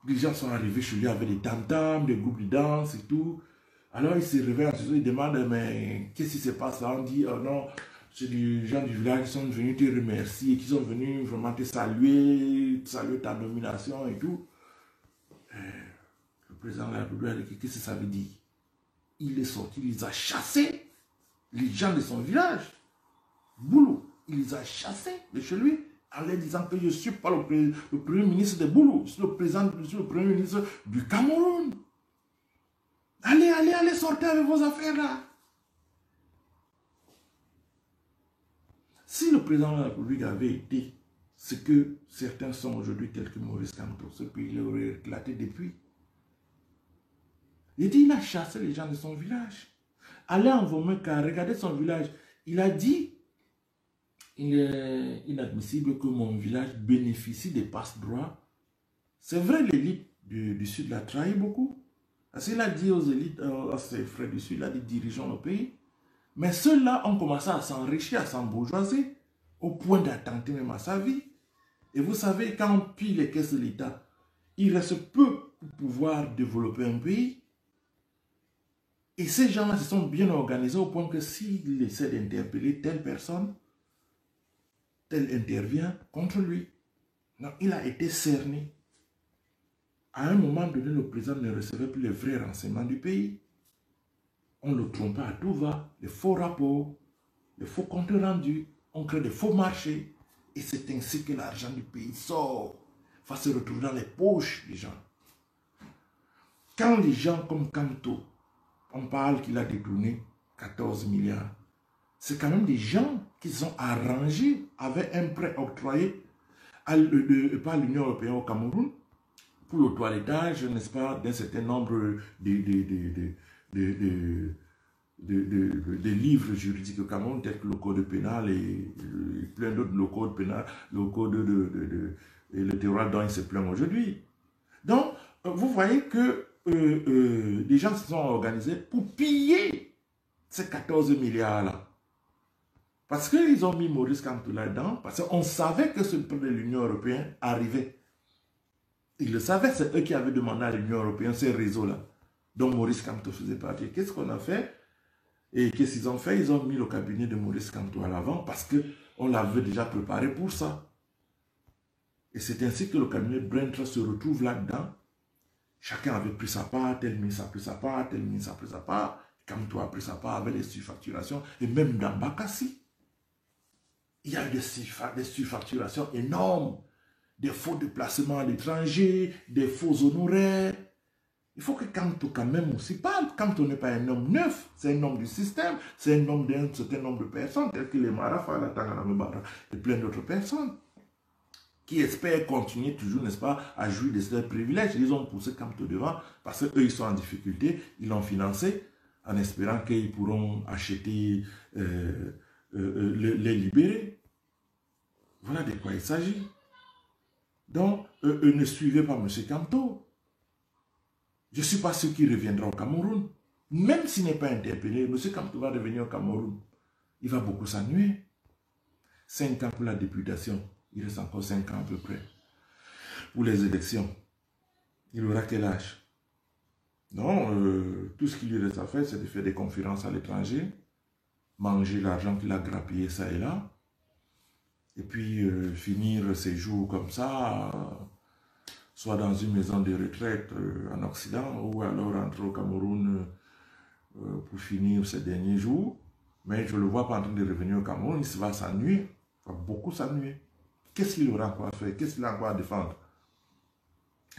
les gens sont arrivés chez lui avec des tam-tams, des groupes de danse et tout. Alors il se réveille en se il demande, mais qu'est-ce qui se passe là? On dit, oh non, c'est les gens du village qui sont venus te remercier, qui sont venus vraiment te saluer ta nomination et tout. Le président de la République a dit, qu'est-ce que ça veut dire? Il est sorti, il les a chassés, les gens de son village. Boulou, il les a chassés de chez lui, en leur disant que je ne suis pas le premier ministre de Boulou, je suis le premier ministre du Cameroun. Allez, allez, allez, sortez avec vos affaires là. Si le président de la République avait été ce que certains sont aujourd'hui, tels que Maurice Kamto, ce pays aurait éclaté depuis. Il dit, il a chassé les gens de son village. Allez en Vomeka, regardez son village. Il a dit, il est inadmissible que mon village bénéficie des passe-droits. C'est vrai, l'élite du Sud l'a trahi beaucoup. Parce qu'il a dit aux élites, à ses frères du Sud, il a dit dirigeons le pays. Mais ceux-là ont commencé à s'enrichir, à s'embourgeoiser, au point d'attenter même à sa vie. Et vous savez, quand on pille les caisses de l'État, il reste peu pour pouvoir développer un pays. Et ces gens-là se sont bien organisés au point que s'il essaie d'interpeller telle personne, tel intervient contre lui. Donc, il a été cerné. À un moment donné, le président ne recevait plus les vrais renseignements du pays. On le trompait à tout va, les faux rapports, les faux comptes rendus, on crée des faux marchés. Et c'est ainsi que l'argent du pays sort, va se retrouver dans les poches des gens. Quand les gens comme Kamto, on parle qu'il a détourné 14 milliards, c'est quand même des gens qui sont arrangés avec un prêt octroyé par l'Union européenne au Cameroun pour le toilettage, n'est-ce pas, d'un certain nombre de livres juridiques au Cameroun, tels que le code pénal et plein d'autres, le code pénal, le code et le terroir dont il se plaint aujourd'hui. Donc, vous voyez que les gens se sont organisés pour piller ces 14 milliards-là. Parce qu'ils ont mis Maurice Kamto là-dedans, parce qu'on savait que ce prêt de l'Union européenne arrivait. Ils le savaient, c'est eux qui avaient demandé à l'Union européenne ces réseaux-là, dont Maurice Kamto faisait partie. Qu'est-ce qu'on a fait? Et qu'est-ce qu'ils ont fait? Ils ont mis le cabinet de Maurice Kamto à l'avant parce qu'on l'avait déjà préparé pour ça. Et c'est ainsi que le cabinet Brentra se retrouve là-dedans. Chacun avait pris sa part, tel ministre a pris sa part, tel ministre a pris sa part, Kamto a pris sa part avec les surfacturations, et même dans Bakassi. Il y a eu des surfacturations énormes, des faux déplacements à l'étranger, des faux honoraires. Il faut que Kamto quand même aussi parle. Kamto n'est pas un homme neuf, c'est un homme du système, c'est un homme d'un certain nombre de personnes, tels que les Marafa, la Tanganamebara et plein d'autres personnes, qui espèrent continuer toujours, n'est-ce pas, à jouir de ces privilèges. Ils ont poussé Kamto devant parce qu'eux, ils sont en difficulté, ils l'ont financé en espérant qu'ils pourront acheter, les libérer. Voilà de quoi il s'agit. Donc, ne suivez pas M. Kamto. Je ne suis pas sûr qu'il reviendra au Cameroun. Même s'il n'est pas interpellé, M. Kamto va revenir au Cameroun. Il va beaucoup s'ennuyer. 5 ans pour la députation. Il reste encore 5 ans à peu près. Pour les élections. Il aura quel âge? Non, tout ce qu'il lui reste à faire, c'est de faire des conférences à l'étranger, manger l'argent qu'il a grappillé ça et là, et puis finir ses jours comme ça, soit dans une maison de retraite en Occident, ou alors rentrer au Cameroun pour finir ses derniers jours. Mais je ne le vois pas en train de revenir au Cameroun, il va s'ennuyer, il va beaucoup s'ennuyer. Qu'est-ce qu'il aura encore à faire? Qu'est-ce qu'il a encore à défendre?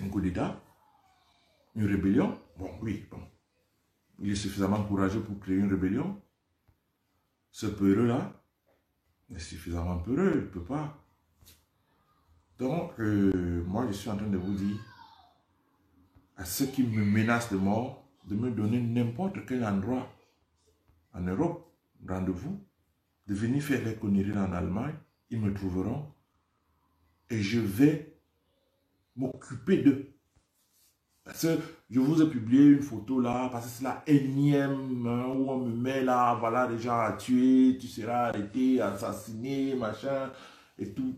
Un coup d'État? Une rébellion? Bon, oui, bon. Il est suffisamment courageux pour créer une rébellion. Ce peureux-là est suffisamment peureux, il ne peut pas. Donc, moi, je suis en train de vous dire à ceux qui me menacent de mort, de me donner n'importe quel endroit en Europe, rendez-vous, de venir faire les conneries en Allemagne, ils me trouveront et je vais m'occuper d'eux. Parce que je vous ai publié une photo là, parce que c'est la énième hein, où on me met là, voilà, des gens à tuer, tu seras arrêté, assassiné, machin, et tout.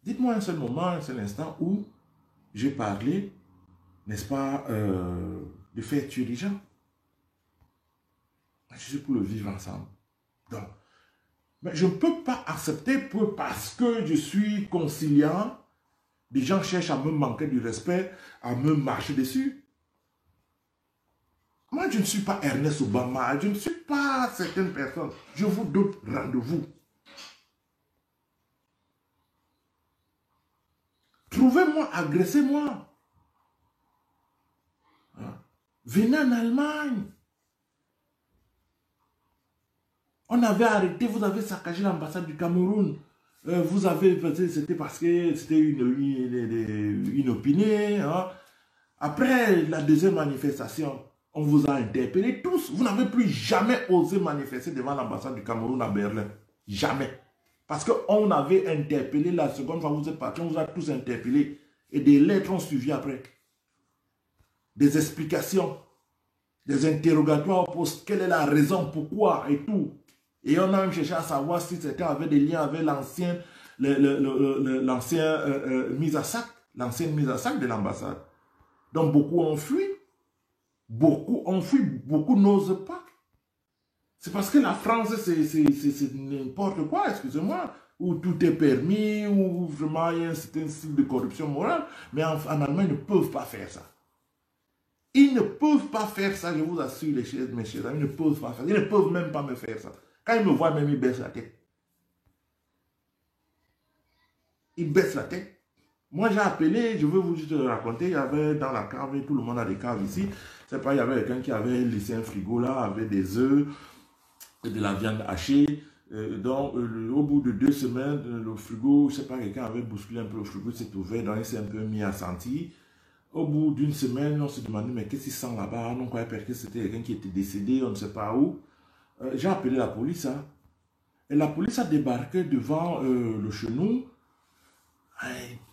Dites-moi un seul moment, un seul instant où j'ai parlé, n'est-ce pas, de faire tuer les gens. Je suis pour le vivre ensemble. Donc, mais je ne peux pas accepter parce que je suis conciliant, des gens cherchent à me manquer du respect, à me marcher dessus. Moi, je ne suis pas Ernest Obama, je ne suis pas certaines personnes. Je vous donne rendez-vous. Trouvez-moi, agressez-moi. Hein? Venez en Allemagne. On avait arrêté, vous avez saccagé l'ambassade du Cameroun. Vous avez, c'était parce que c'était une opinion. Hein. Après la deuxième manifestation, on vous a interpellé tous. Vous n'avez plus jamais osé manifester devant l'ambassade du Cameroun à Berlin. Jamais. Parce qu'on avait interpellé la seconde fois, vous êtes partis, on vous a tous interpellés. Et des lettres ont suivi après. Des explications, des interrogatoires pour quelle est la raison, pourquoi et tout. Et on a même cherché à savoir si c'était avec des liens avec l'ancienne mise à sac, de l'ambassade. Donc beaucoup ont fui. Beaucoup n'osent pas. C'est parce que la France, c'est n'importe quoi, excusez-moi, où tout est permis, où vraiment il y a un certain style de corruption morale. Mais en Allemagne, ils ne peuvent pas faire ça. Ils ne peuvent pas faire ça, je vous assure, mes chers amis, ils ne peuvent pas faire ça. Ils ne peuvent même pas me faire ça. Quand ils me voient, même ils baissent la tête. Ils baissent la tête. Moi, j'ai appelé, je veux vous juste raconter, il y avait dans la cave, tout le monde a des caves ici. C'est pas, il y avait quelqu'un qui avait laissé un frigo là, avec des œufs, de la viande hachée. Donc, au bout de 2 semaines, le frigo, je sais pas, quelqu'un avait bousculé un peu le frigo, s'est ouvert, donc il s'est un peu mis à sentir. Au bout d'une semaine, on se demandait, mais qu'est-ce qu'il sent là-bas? On croyait que c'était quelqu'un qui était décédé, on ne sait pas où. J'ai appelé la police, hein. Et la police a débarqué devant le chenou.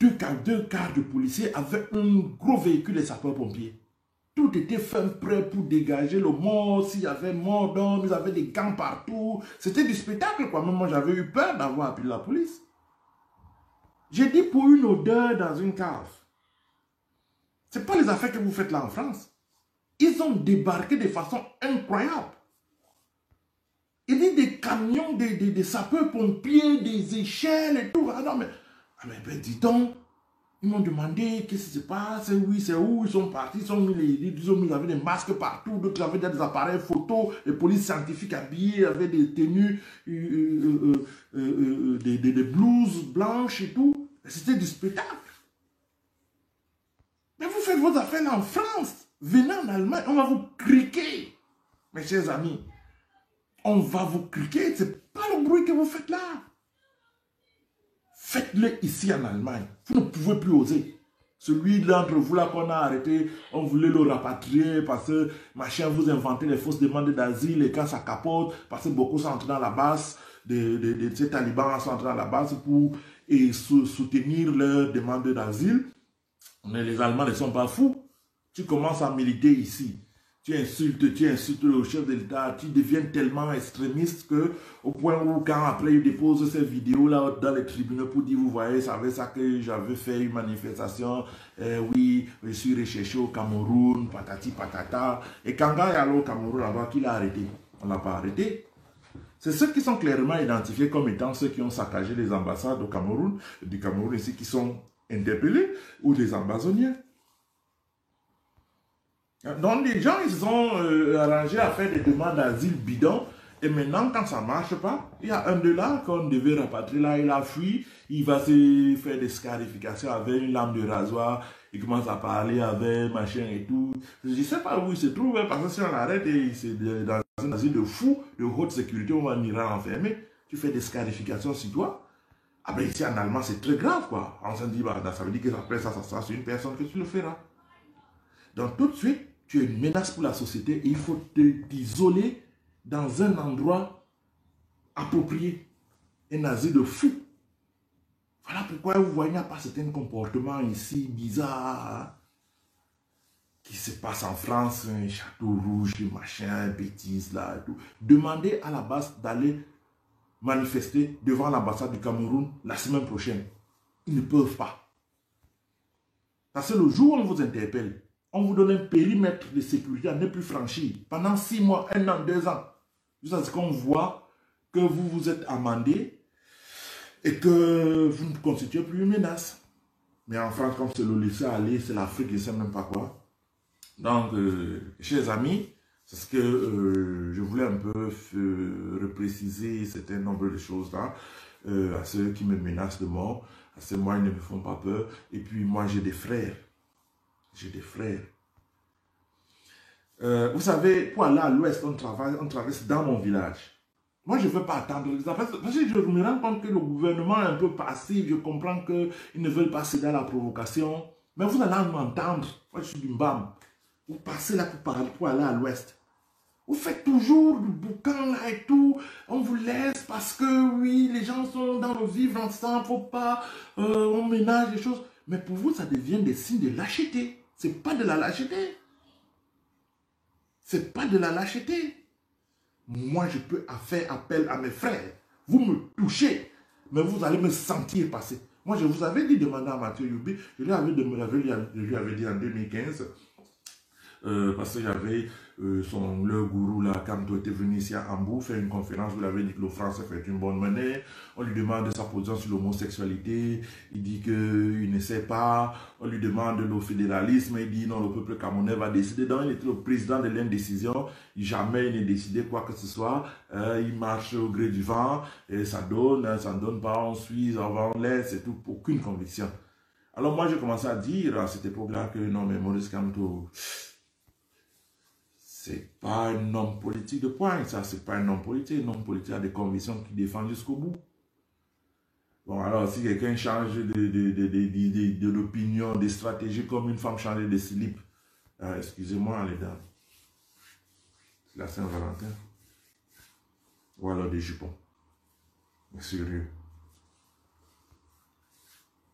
Deux cars de policiers avec un gros véhicule des sapeurs-pompiers. Tout était fait prêt pour dégager le mort. S'il y avait mort d'homme, ils avaient des gants partout. C'était du spectacle, quoi. Même moi, j'avais eu peur d'avoir appelé la police. J'ai dit pour une odeur dans une cave. Ce n'est pas les affaires que vous faites là en France. Ils ont débarqué de façon incroyable. Il dit des camions, des sapeurs-pompiers, des échelles et tout. Ah non, mais ben, dis donc, ils m'ont demandé qu'est-ce qui se passe, oui, c'est où, ils sont partis, ils avaient des masques partout, d'autres avaient des appareils photo, les polices scientifiques habillés avaient des tenues, des blouses blanches et tout. C'était du spectacle. Mais vous faites vos affaires là en France. Venez en Allemagne, on va vous criquer. Mes chers amis, on va vous criquer. C'est pas le bruit que vous faites là. Faites-le ici en Allemagne. Vous ne pouvez plus oser. Celui d'entre vous là qu'on a arrêté, on voulait le rapatrier parce que machin, vous inventez les fausses demandes d'asile et quand ça capote, parce que beaucoup sont entrés dans la base, ces talibans sont entrés dans la base pour soutenir leurs demandes d'asile. Mais les Allemands ne sont pas fous. Tu commences à militer ici. Tu insultes le chef de l'État. Tu deviens tellement extrémiste que au point où quand après il dépose ces vidéos-là dans les tribunaux pour dire, vous voyez, savez ça que j'avais fait une manifestation. Oui, je suis recherché au Cameroun, patati patata. Et quand il est allé au Cameroun là-bas, qui l'a arrêté? On ne l'a pas arrêté. C'est ceux qui sont clairement identifiés comme étant ceux qui ont saccagé les ambassades du Cameroun ici, qui sont interpellés, ou des ambazoniens. Donc les gens, ils se sont arrangés à faire des demandes d'asile bidon. Et maintenant, quand ça ne marche pas, il y a un de là qu'on devait rapatrier, là, il a fui, il va se faire des scarifications avec une lame de rasoir, il commence à parler avec machin et tout. Je ne sais pas où il se trouve, parce que si on l'arrête, c'est dans un asile de fou, de haute sécurité, on va venir l'enfermer. Tu fais des scarifications sur toi. Ah ben ici en allemand, c'est très grave, quoi. On s'en dit, bah, ça veut dire que après ça sera sur une personne que tu le feras. Donc tout de suite, tu es une menace pour la société et il faut t'isoler dans un endroit approprié. Un asile de fou. Voilà pourquoi vous voyez, il n'y a pas certains comportements ici bizarres qui se passent en France, un château rouge, des machins, bêtises là et tout. Demandez à la base d'aller manifester devant l'ambassade du Cameroun la semaine prochaine. Ils ne peuvent pas. Parce que le jour où on vous interpelle, on vous donne un périmètre de sécurité à ne plus franchir pendant 6 mois, 1 an, 2 ans. Jusqu'à ce qu'on voit que vous vous êtes amendé et que vous ne constituez plus une menace. Mais en France, comme c'est le laisser aller, c'est l'Afrique, je ne sais même pas quoi. Donc, chers amis, c'est ce que je voulais un peu repréciser certains nombre de choses là, à ceux qui me menacent de mort, à ceux moi, ils ne me font pas peur. Et puis moi, j'ai des frères. J'ai des frères. Vous savez, pour aller à l'ouest, on traverse dans mon village. Moi, je ne veux pas attendre. Parce que je me rends compte que le gouvernement est un peu passif. Je comprends qu'ils ne veulent pas céder à la provocation. Mais vous allez m'entendre. Moi, je suis du Mbam. Vous passez là pour aller à l'ouest. Vous faites toujours du boucan là et tout. On vous laisse parce que oui, les gens sont dans le vivre ensemble. Faut pas, on ménage les choses. Mais pour vous, ça devient des signes de lâcheté. C'est pas de la lâcheté. C'est pas de la lâcheté. Moi, je peux faire appel à mes frères. Vous me touchez, mais vous allez me sentir passer. Moi, je vous avais dit demander à Mathieu Youbi, je lui avais dit en 2015, parce que j'avais le gourou là, Kamto était venu ici à Hambourg faire une conférence, vous l'avez dit que le français fait une bonne monnaie, on lui demande sa position sur l'homosexualité, il dit qu'il ne sait pas, on lui demande le fédéralisme, il dit non, le peuple camerounais va décider, donc il était le président de l'indécision, jamais il n'est décidé quoi que ce soit, il marche au gré du vent, et ça ne donne pas, on suit, on laisse, c'est tout, aucune conviction. Alors moi j'ai commencé à dire à cette époque-là que non mais Maurice Kamto, c'est pas un homme politique de poing, ça, c'est pas un homme politique. Un homme politique a des convictions qui défend jusqu'au bout. Bon, alors, si quelqu'un change de l'opinion, des stratégies comme une femme change de slip, excusez-moi, les dames, c'est la Saint-Valentin. Ou alors des jupons. Mais sérieux.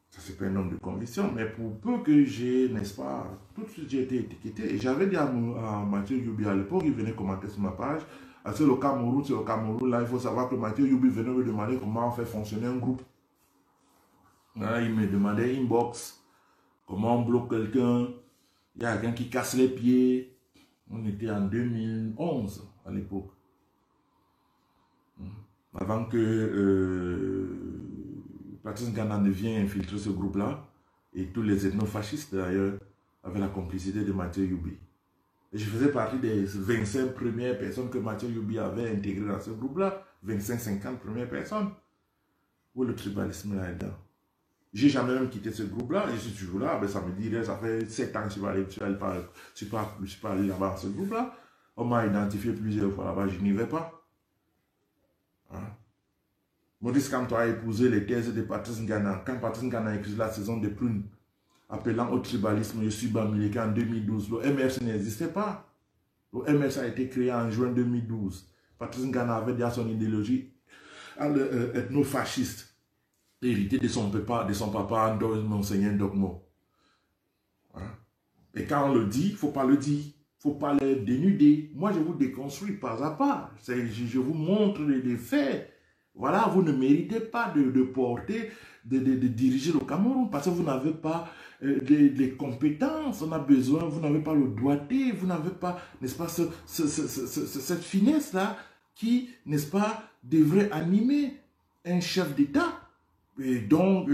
Ça, c'est pas un homme de conviction, mais pour peu que j'ai, n'est-ce pas, tout de suite j'ai été étiqueté. Et j'avais dit à Mathieu Youbi à l'époque, il venait commenter sur ma page, c'est le Cameroun, là, il faut savoir que Mathieu Youbi venait me demander comment on fait fonctionner un groupe. Là, il me demandait inbox, comment on bloque quelqu'un, il y a quelqu'un qui casse les pieds. On était en 2011 à l'époque. Avant que Patrice Ngana ne vienne infiltrer ce groupe-là, et tous les ethnofascistes d'ailleurs avaient la complicité de Mathieu Youbi. Et je faisais partie des 25 premières personnes que Mathieu Youbi avait intégrées dans ce groupe-là, 25-50 premières personnes, où le tribalisme est là-dedans. J'ai jamais même quitté ce groupe-là, je suis toujours là, ben ça me dirait, ça fait 7 ans que je suis pas allé là-bas dans ce groupe-là. On m'a identifié plusieurs fois là-bas, je n'y vais pas. Hein? Maurice Kamto a épousé les thèses de Patrice Ngana. Quand Patrice Ngana a écrit la saison des prunes, appelant au tribalisme, je suis Bamileke en 2012. Le MRC n'existait pas. Le MRC a été créé en juin 2012. Patrice Ngana avait déjà son idéologie ethno-fasciste, hérité de son papa, Monseigneur Dogmo. Hein? Et quand on le dit, il ne faut pas le dire. Il ne faut pas le dénuder. Moi, je vous déconstruis pas à pas. Je vous montre les faits. Voilà, vous ne méritez pas de porter, de diriger le Cameroun parce que vous n'avez pas les compétences, on a besoin, vous n'avez pas le doigté, vous n'avez pas, n'est-ce pas, cette finesse-là qui, n'est-ce pas, devrait animer un chef d'État. Et donc,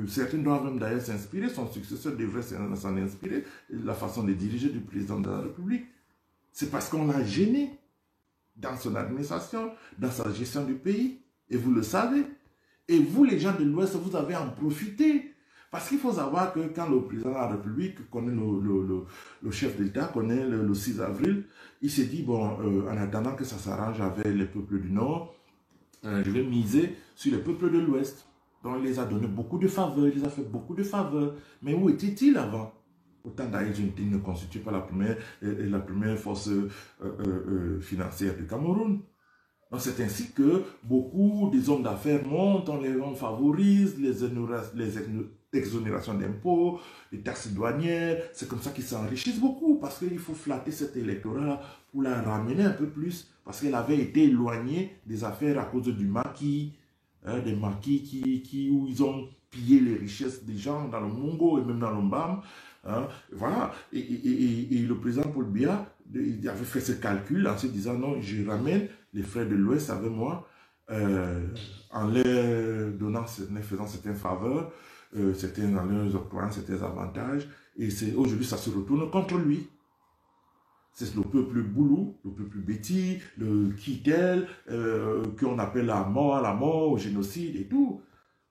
certains doivent même d'ailleurs s'inspirer, son successeur devrait s'en inspirer, la façon de diriger du président de la République. C'est parce qu'on l'a gêné dans son administration, dans sa gestion du pays. Et vous le savez. Et vous, les gens de l'Ouest, vous avez en profité. Parce qu'il faut savoir que quand le président de la République connaît le chef d'État, connaît le 6 avril, il s'est dit, bon, en attendant que ça s'arrange avec les peuples du Nord, je vais miser sur les peuples de l'Ouest. Donc, il les a donné beaucoup de faveurs, il les a fait beaucoup de faveurs. Mais où était-il avant? Autant d'ailleurs, il ne constitue pas la première force financière du Cameroun. Donc c'est ainsi que beaucoup des hommes d'affaires montent, on favorise les exonérations d'impôts, les taxes douanières, c'est comme ça qu'ils s'enrichissent beaucoup, parce qu'il faut flatter cet électorat pour la ramener un peu plus, parce qu'elle avait été éloignée des affaires à cause du maquis, des maquis où ils ont pillé les richesses des gens dans le Mongo et même dans le Mbam. Hein, voilà, et le président Paul Biya, il avait fait ce calcul en se disant non, je ramène les frères de l'Ouest avec moi, en leur donnant, faisant certaines faveurs, en leur octroyant certains avantages, et aujourd'hui ça se retourne contre lui. C'est le peuple boulou, le peuple béti, le Kitel, qu'on appelle la mort, au génocide et tout.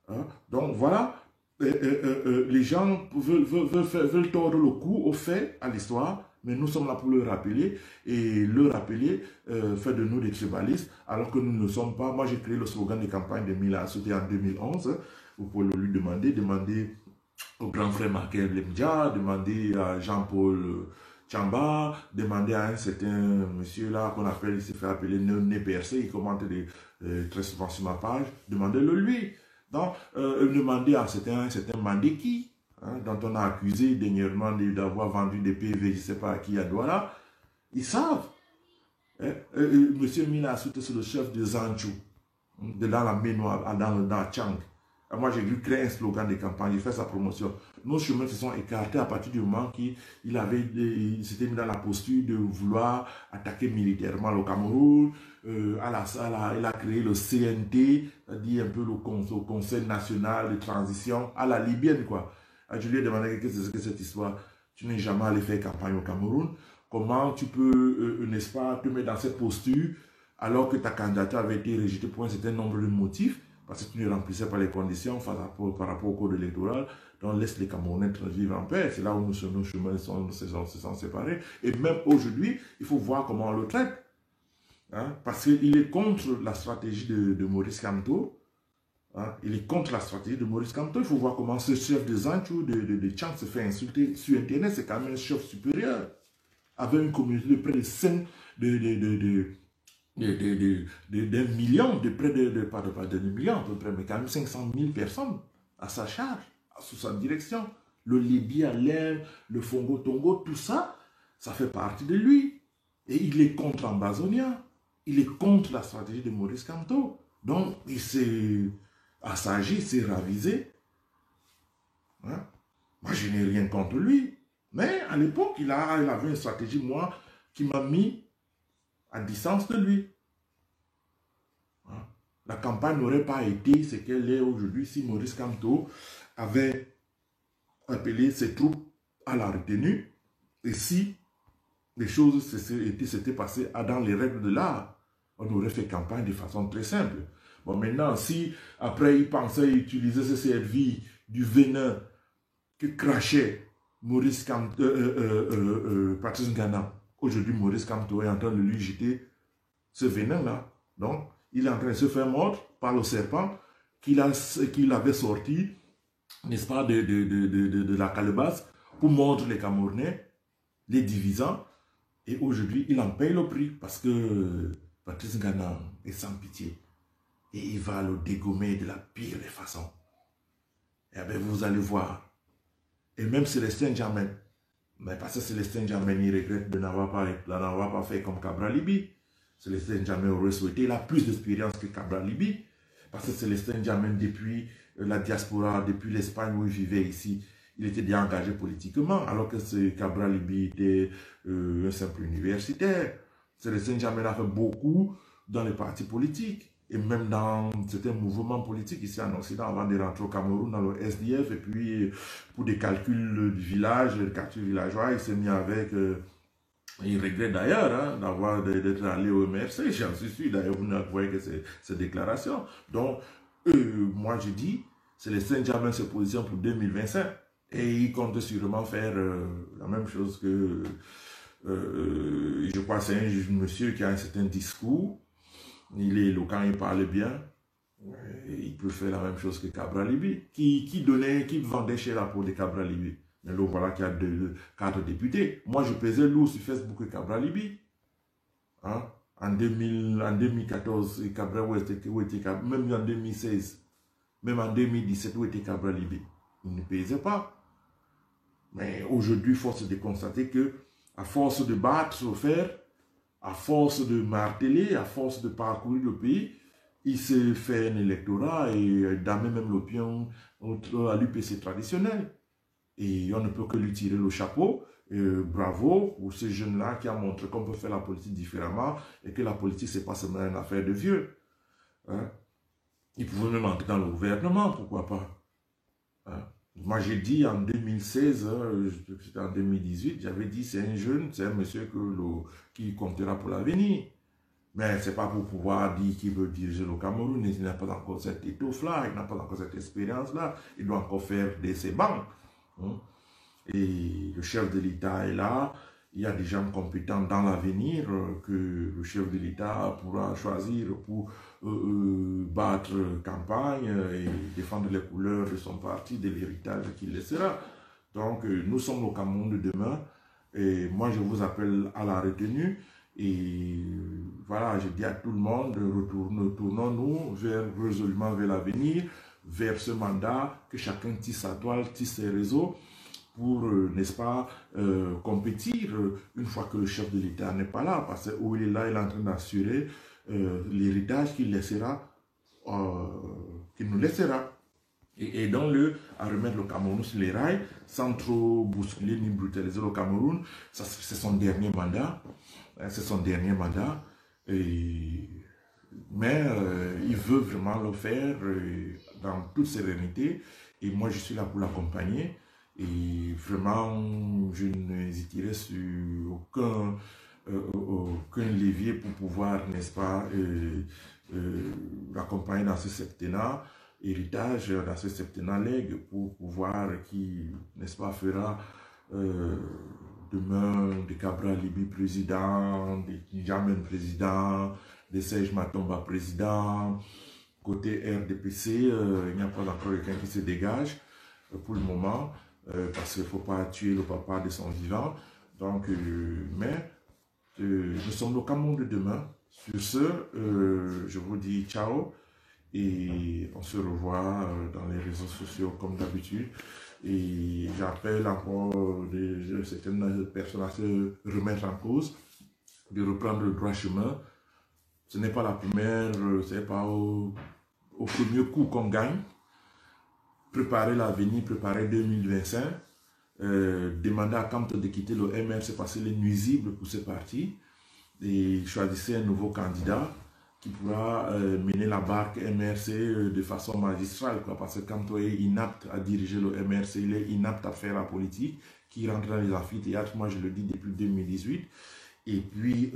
Hein? Donc voilà, les gens veulent tordre le cou au fait, à l'histoire, Mais nous sommes là pour le rappeler, et le rappeler fait de nous des tribalistes, alors que nous ne le sommes pas. Moi, j'ai créé le slogan de campagne de Mila, c'était en 2011. Vous pouvez lui demander au grand frère Markel Lemdia, demander à Jean-Paul Chamba, demander à un certain monsieur là qu'on appelle, il s'est fait appeler Né Percé, il commente très souvent sur ma page, demandez-le lui. Donc, demander à un certain Mandeki, hein, dont on a accusé dernièrement d'avoir vendu des PV, je ne sais pas à qui à Douala, ils savent. Hein, monsieur Mina Soute, c'est le chef de Zanchou, de dans la Ménoire, dans Tchang. Moi, j'ai dû créer un slogan de campagne, j'ai fait sa promotion. Nos chemins se sont écartés à partir du moment qu'il s'était mis dans la posture de vouloir attaquer militairement le Cameroun. Il a créé le CNT, c'est-à-dire un peu le Conseil national de transition à la libyenne, quoi. Je lui ai demandé qu'est-ce que c'est cette histoire. Tu n'es jamais allé faire campagne au Cameroun. Comment tu peux, n'est-ce pas, te mettre dans cette posture alors que ta candidature avait été rejetée pour un certain nombre de motifs, parce que tu ne remplissais pas les conditions par rapport au code électoral. Donc laisse les Camerounais vivre en paix. C'est là où nos chemins se sont séparés. Et même aujourd'hui, il faut voir comment on le traite. Hein? Parce qu'il est contre la stratégie de Maurice Kamto. Hein? Il est contre la stratégie de Maurice Kamto. Il faut voir comment ce chef de Zanchou, de Tchang, se fait insulter sur Internet. C'est quand même un chef supérieur. Avec une communauté de près de 5, d'un million, de près pas de millions, à peu près, mais quand même 500 000 personnes à sa charge, sous sa direction. Le Libye à l'air, le Fongo Tongo, tout ça, ça fait partie de lui. Et il est contre Ambazonia. Il est contre la stratégie de Maurice Kamto. Donc, il s'est assagi, il s'est ravisé. Hein? Moi, je n'ai rien contre lui. Mais à l'époque, il avait une stratégie, moi, qui m'a mis à distance de lui. Hein? La campagne n'aurait pas été ce qu'elle est aujourd'hui si Maurice Kamto avait appelé ses troupes à la retenue et si les choses s'étaient passées dans les règles de l'art. On aurait fait campagne de façon très simple. Bon, maintenant, si après il pensait utiliser ce servi du venin que crachait Maurice Kamto, Patrice Ngana, aujourd'hui Maurice Kamto est en train de lui jeter ce venin-là. Donc, il est en train de se faire mordre par le serpent qu'il avait sorti, n'est-ce pas, de la calebasse pour mordre les Camerounais, les divisant. Et aujourd'hui, il en paye le prix parce que Patrice Ngana est sans pitié. Et il va le dégommer de la pire des façons. Et bien, vous allez voir. Et même Célestin Djamène, mais parce que Célestin Djamène, il regrette de n'avoir pas fait comme Cabral Libi. Célestin Djamène aurait souhaité, il a plus d'expérience que Cabral Libi. Parce que Célestin Djamène, depuis la diaspora, depuis l'Espagne où il vivait ici, il était bien engagé politiquement, alors que Cabral Libi était un simple universitaire. Célestin Djamène a fait beaucoup dans les partis politiques. Et même dans certains mouvements politiques ici en Occident, avant de rentrer au Cameroun dans le SDF, et puis pour des calculs du village, les calculs villageois, il s'est mis avec, il regrette d'ailleurs hein, d'être allé au MRC, j'en suis sûr, d'ailleurs vous ne voyez que ces déclarations. Donc, moi je dis, c'est les Saint-Germain se positionne pour 2025, et il compte sûrement faire la même chose que, je crois que c'est un monsieur qui a un certain discours. Il est éloquent, il parle bien. Il peut faire la même chose que Cabral Libi, qui vendait chez la peau de Cabral Libi. Mais là, voilà qu'il y a 4 députés. Moi, je pesais lourd sur Facebook que Cabral Libi. Hein? En 2014, Cabral, où était Cabral, même en 2016, même en 2017, où était Cabral Libi? Il ne pesait pas. Mais aujourd'hui, force est de constater que, à force de battre sur fer, à force de marteler, à force de parcourir le pays, il s'est fait un électorat et damer même l'opinion à l'UPC traditionnel. Et on ne peut que lui tirer le chapeau. Bravo pour ces jeunes-là qui ont montré qu'on peut faire la politique différemment et que la politique, c'est pas seulement une affaire de vieux. Hein? Ils pouvaient même entrer dans le gouvernement, pourquoi pas. Hein? Moi, j'ai dit en 2016, c'était en 2018, j'avais dit c'est un jeune, c'est un monsieur qui comptera pour l'avenir. Mais ce n'est pas pour pouvoir dire qu'il veut diriger le Cameroun, il n'a pas encore cette étoffe-là, il n'a pas encore cette expérience-là, il doit encore faire ses bancs. Hein. Et le chef de l'État est là, il y a des gens compétents dans l'avenir que le chef de l'État pourra choisir pour battre campagne et défendre les couleurs de son parti, de l'héritage qu'il laissera. Donc, nous sommes au Cameroun de demain et moi, je vous appelle à la retenue. Et voilà, je dis à tout le monde, retournons-nous résolument vers l'avenir, vers ce mandat, que chacun tisse sa toile, tisse ses réseaux pour, n'est-ce pas, compétir une fois que le chef de l'État n'est pas là, parce que où il est là, il est en train d'assurer l'héritage qu'il laissera, qu'il nous laissera. Et aidons-le à remettre le Cameroun sur les rails, sans trop bousculer ni brutaliser le Cameroun. C'est son dernier mandat. C'est son dernier mandat. Mais il veut vraiment le faire dans toute sérénité. Et moi, je suis là pour l'accompagner. Et vraiment, je n'hésiterai sur aucun levier pour pouvoir, n'est-ce pas, l'accompagner dans ce septennat. Héritage dans ce septennat legs pour pouvoir qui, n'est-ce pas, fera demain de Cabral Libi président, de N'Djamena président, de Serge Matomba président. Côté RDPC, il n'y a pas encore quelqu'un qui se dégage pour le moment, parce qu'il ne faut pas tuer le papa de son vivant. Donc, mais nous sommes au Cameroun de demain. Sur ce, je vous dis ciao. Et on se revoit dans les réseaux sociaux comme d'habitude. Et j'appelle encore certaines personnes à se remettre en cause, de reprendre le droit chemin. Ce n'est pas la première, ce n'est pas au premier coup qu'on gagne. Préparer l'avenir, préparer 2025. Demander à Kamto de quitter le MRC parce qu'il est nuisible pour ce parti. Et choisissez un nouveau candidat qui pourra mener la barque MRC de façon magistrale, quoi, parce que Kamto est inapte à diriger le MRC, il est inapte à faire la politique, qui rentre dans les amphithéâtres, moi je le dis depuis 2018, et puis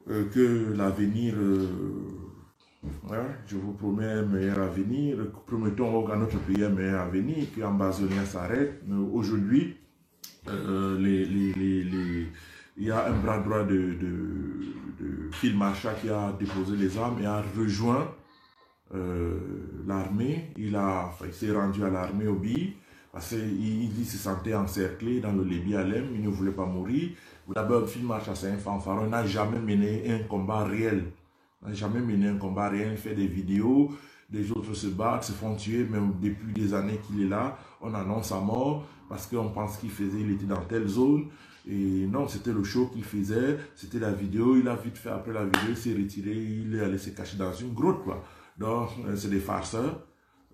que l'avenir, je vous promets un meilleur avenir, promettons à notre pays un meilleur avenir, que Ambazonia s'arrête, mais aujourd'hui, il y a un bras droit de Phil Marcha qui a déposé les armes et a rejoint l'armée. Il s'est rendu à l'armée au BI parce qu'il se sentait encerclé dans le Lébi Alem, il ne voulait pas mourir. D'abord, Phil Marcha, c'est un fanfaron, n'a jamais mené un combat réel. Il fait des vidéos, des autres se battent, se font tuer, même depuis des années qu'il est là, on annonce sa mort parce qu'on pense il était dans telle zone. Et non, c'était le show qu'il faisait, c'était la vidéo, il a vite fait après la vidéo, il s'est retiré, il est allé se cacher dans une grotte, quoi. Donc, c'est des farceurs.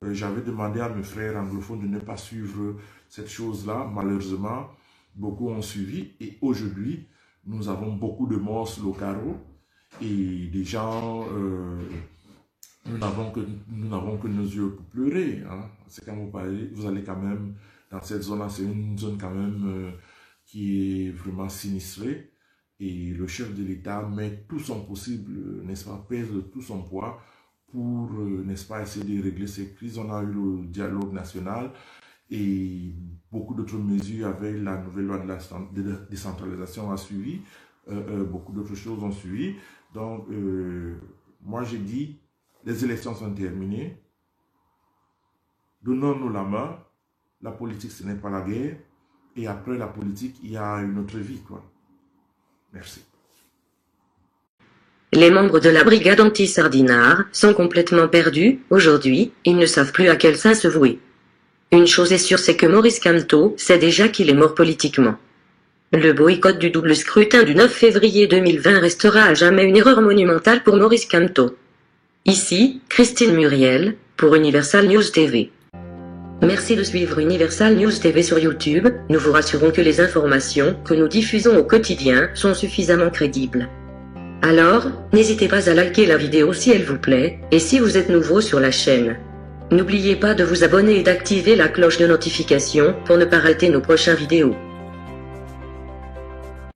J'avais demandé à mes frères anglophones de ne pas suivre cette chose-là. Malheureusement, beaucoup ont suivi. Et aujourd'hui, nous avons beaucoup de morts sur le carreau. Et des gens, nous n'avons que nos yeux pour pleurer. Hein. C'est quand vous parlez, vous allez quand même, dans cette zone-là, c'est une zone quand même qui est vraiment sinistrée. Et le chef de l'État met tout son possible, n'est-ce pas, pèse tout son poids pour, n'est-ce pas, essayer de régler ces crises. On a eu le dialogue national et beaucoup d'autres mesures avec la nouvelle loi de la décentralisation a suivi. Beaucoup d'autres choses ont suivi. Donc, moi j'ai dit, les élections sont terminées. Donnons-nous la main. La politique, ce n'est pas la guerre. Et après la politique, il y a une autre vie, quoi. Merci.
Les membres de la brigade anti-Sardinard sont complètement perdus. Aujourd'hui, ils ne savent plus à quel saint se vouer. Une chose est sûre, c'est que Maurice Kamto sait déjà qu'il est mort politiquement. Le boycott du double scrutin du 9 février 2020 restera à jamais une erreur monumentale pour Maurice Kamto. Ici, Christine Muriel, pour Universal News TV. Merci de suivre Universal News TV sur YouTube, nous vous rassurons que les informations que nous diffusons au quotidien sont suffisamment crédibles. Alors, n'hésitez pas à liker la vidéo si elle vous plaît, et si vous êtes nouveau sur la chaîne. N'oubliez pas de vous abonner et d'activer la cloche de notification pour ne pas rater nos prochaines vidéos.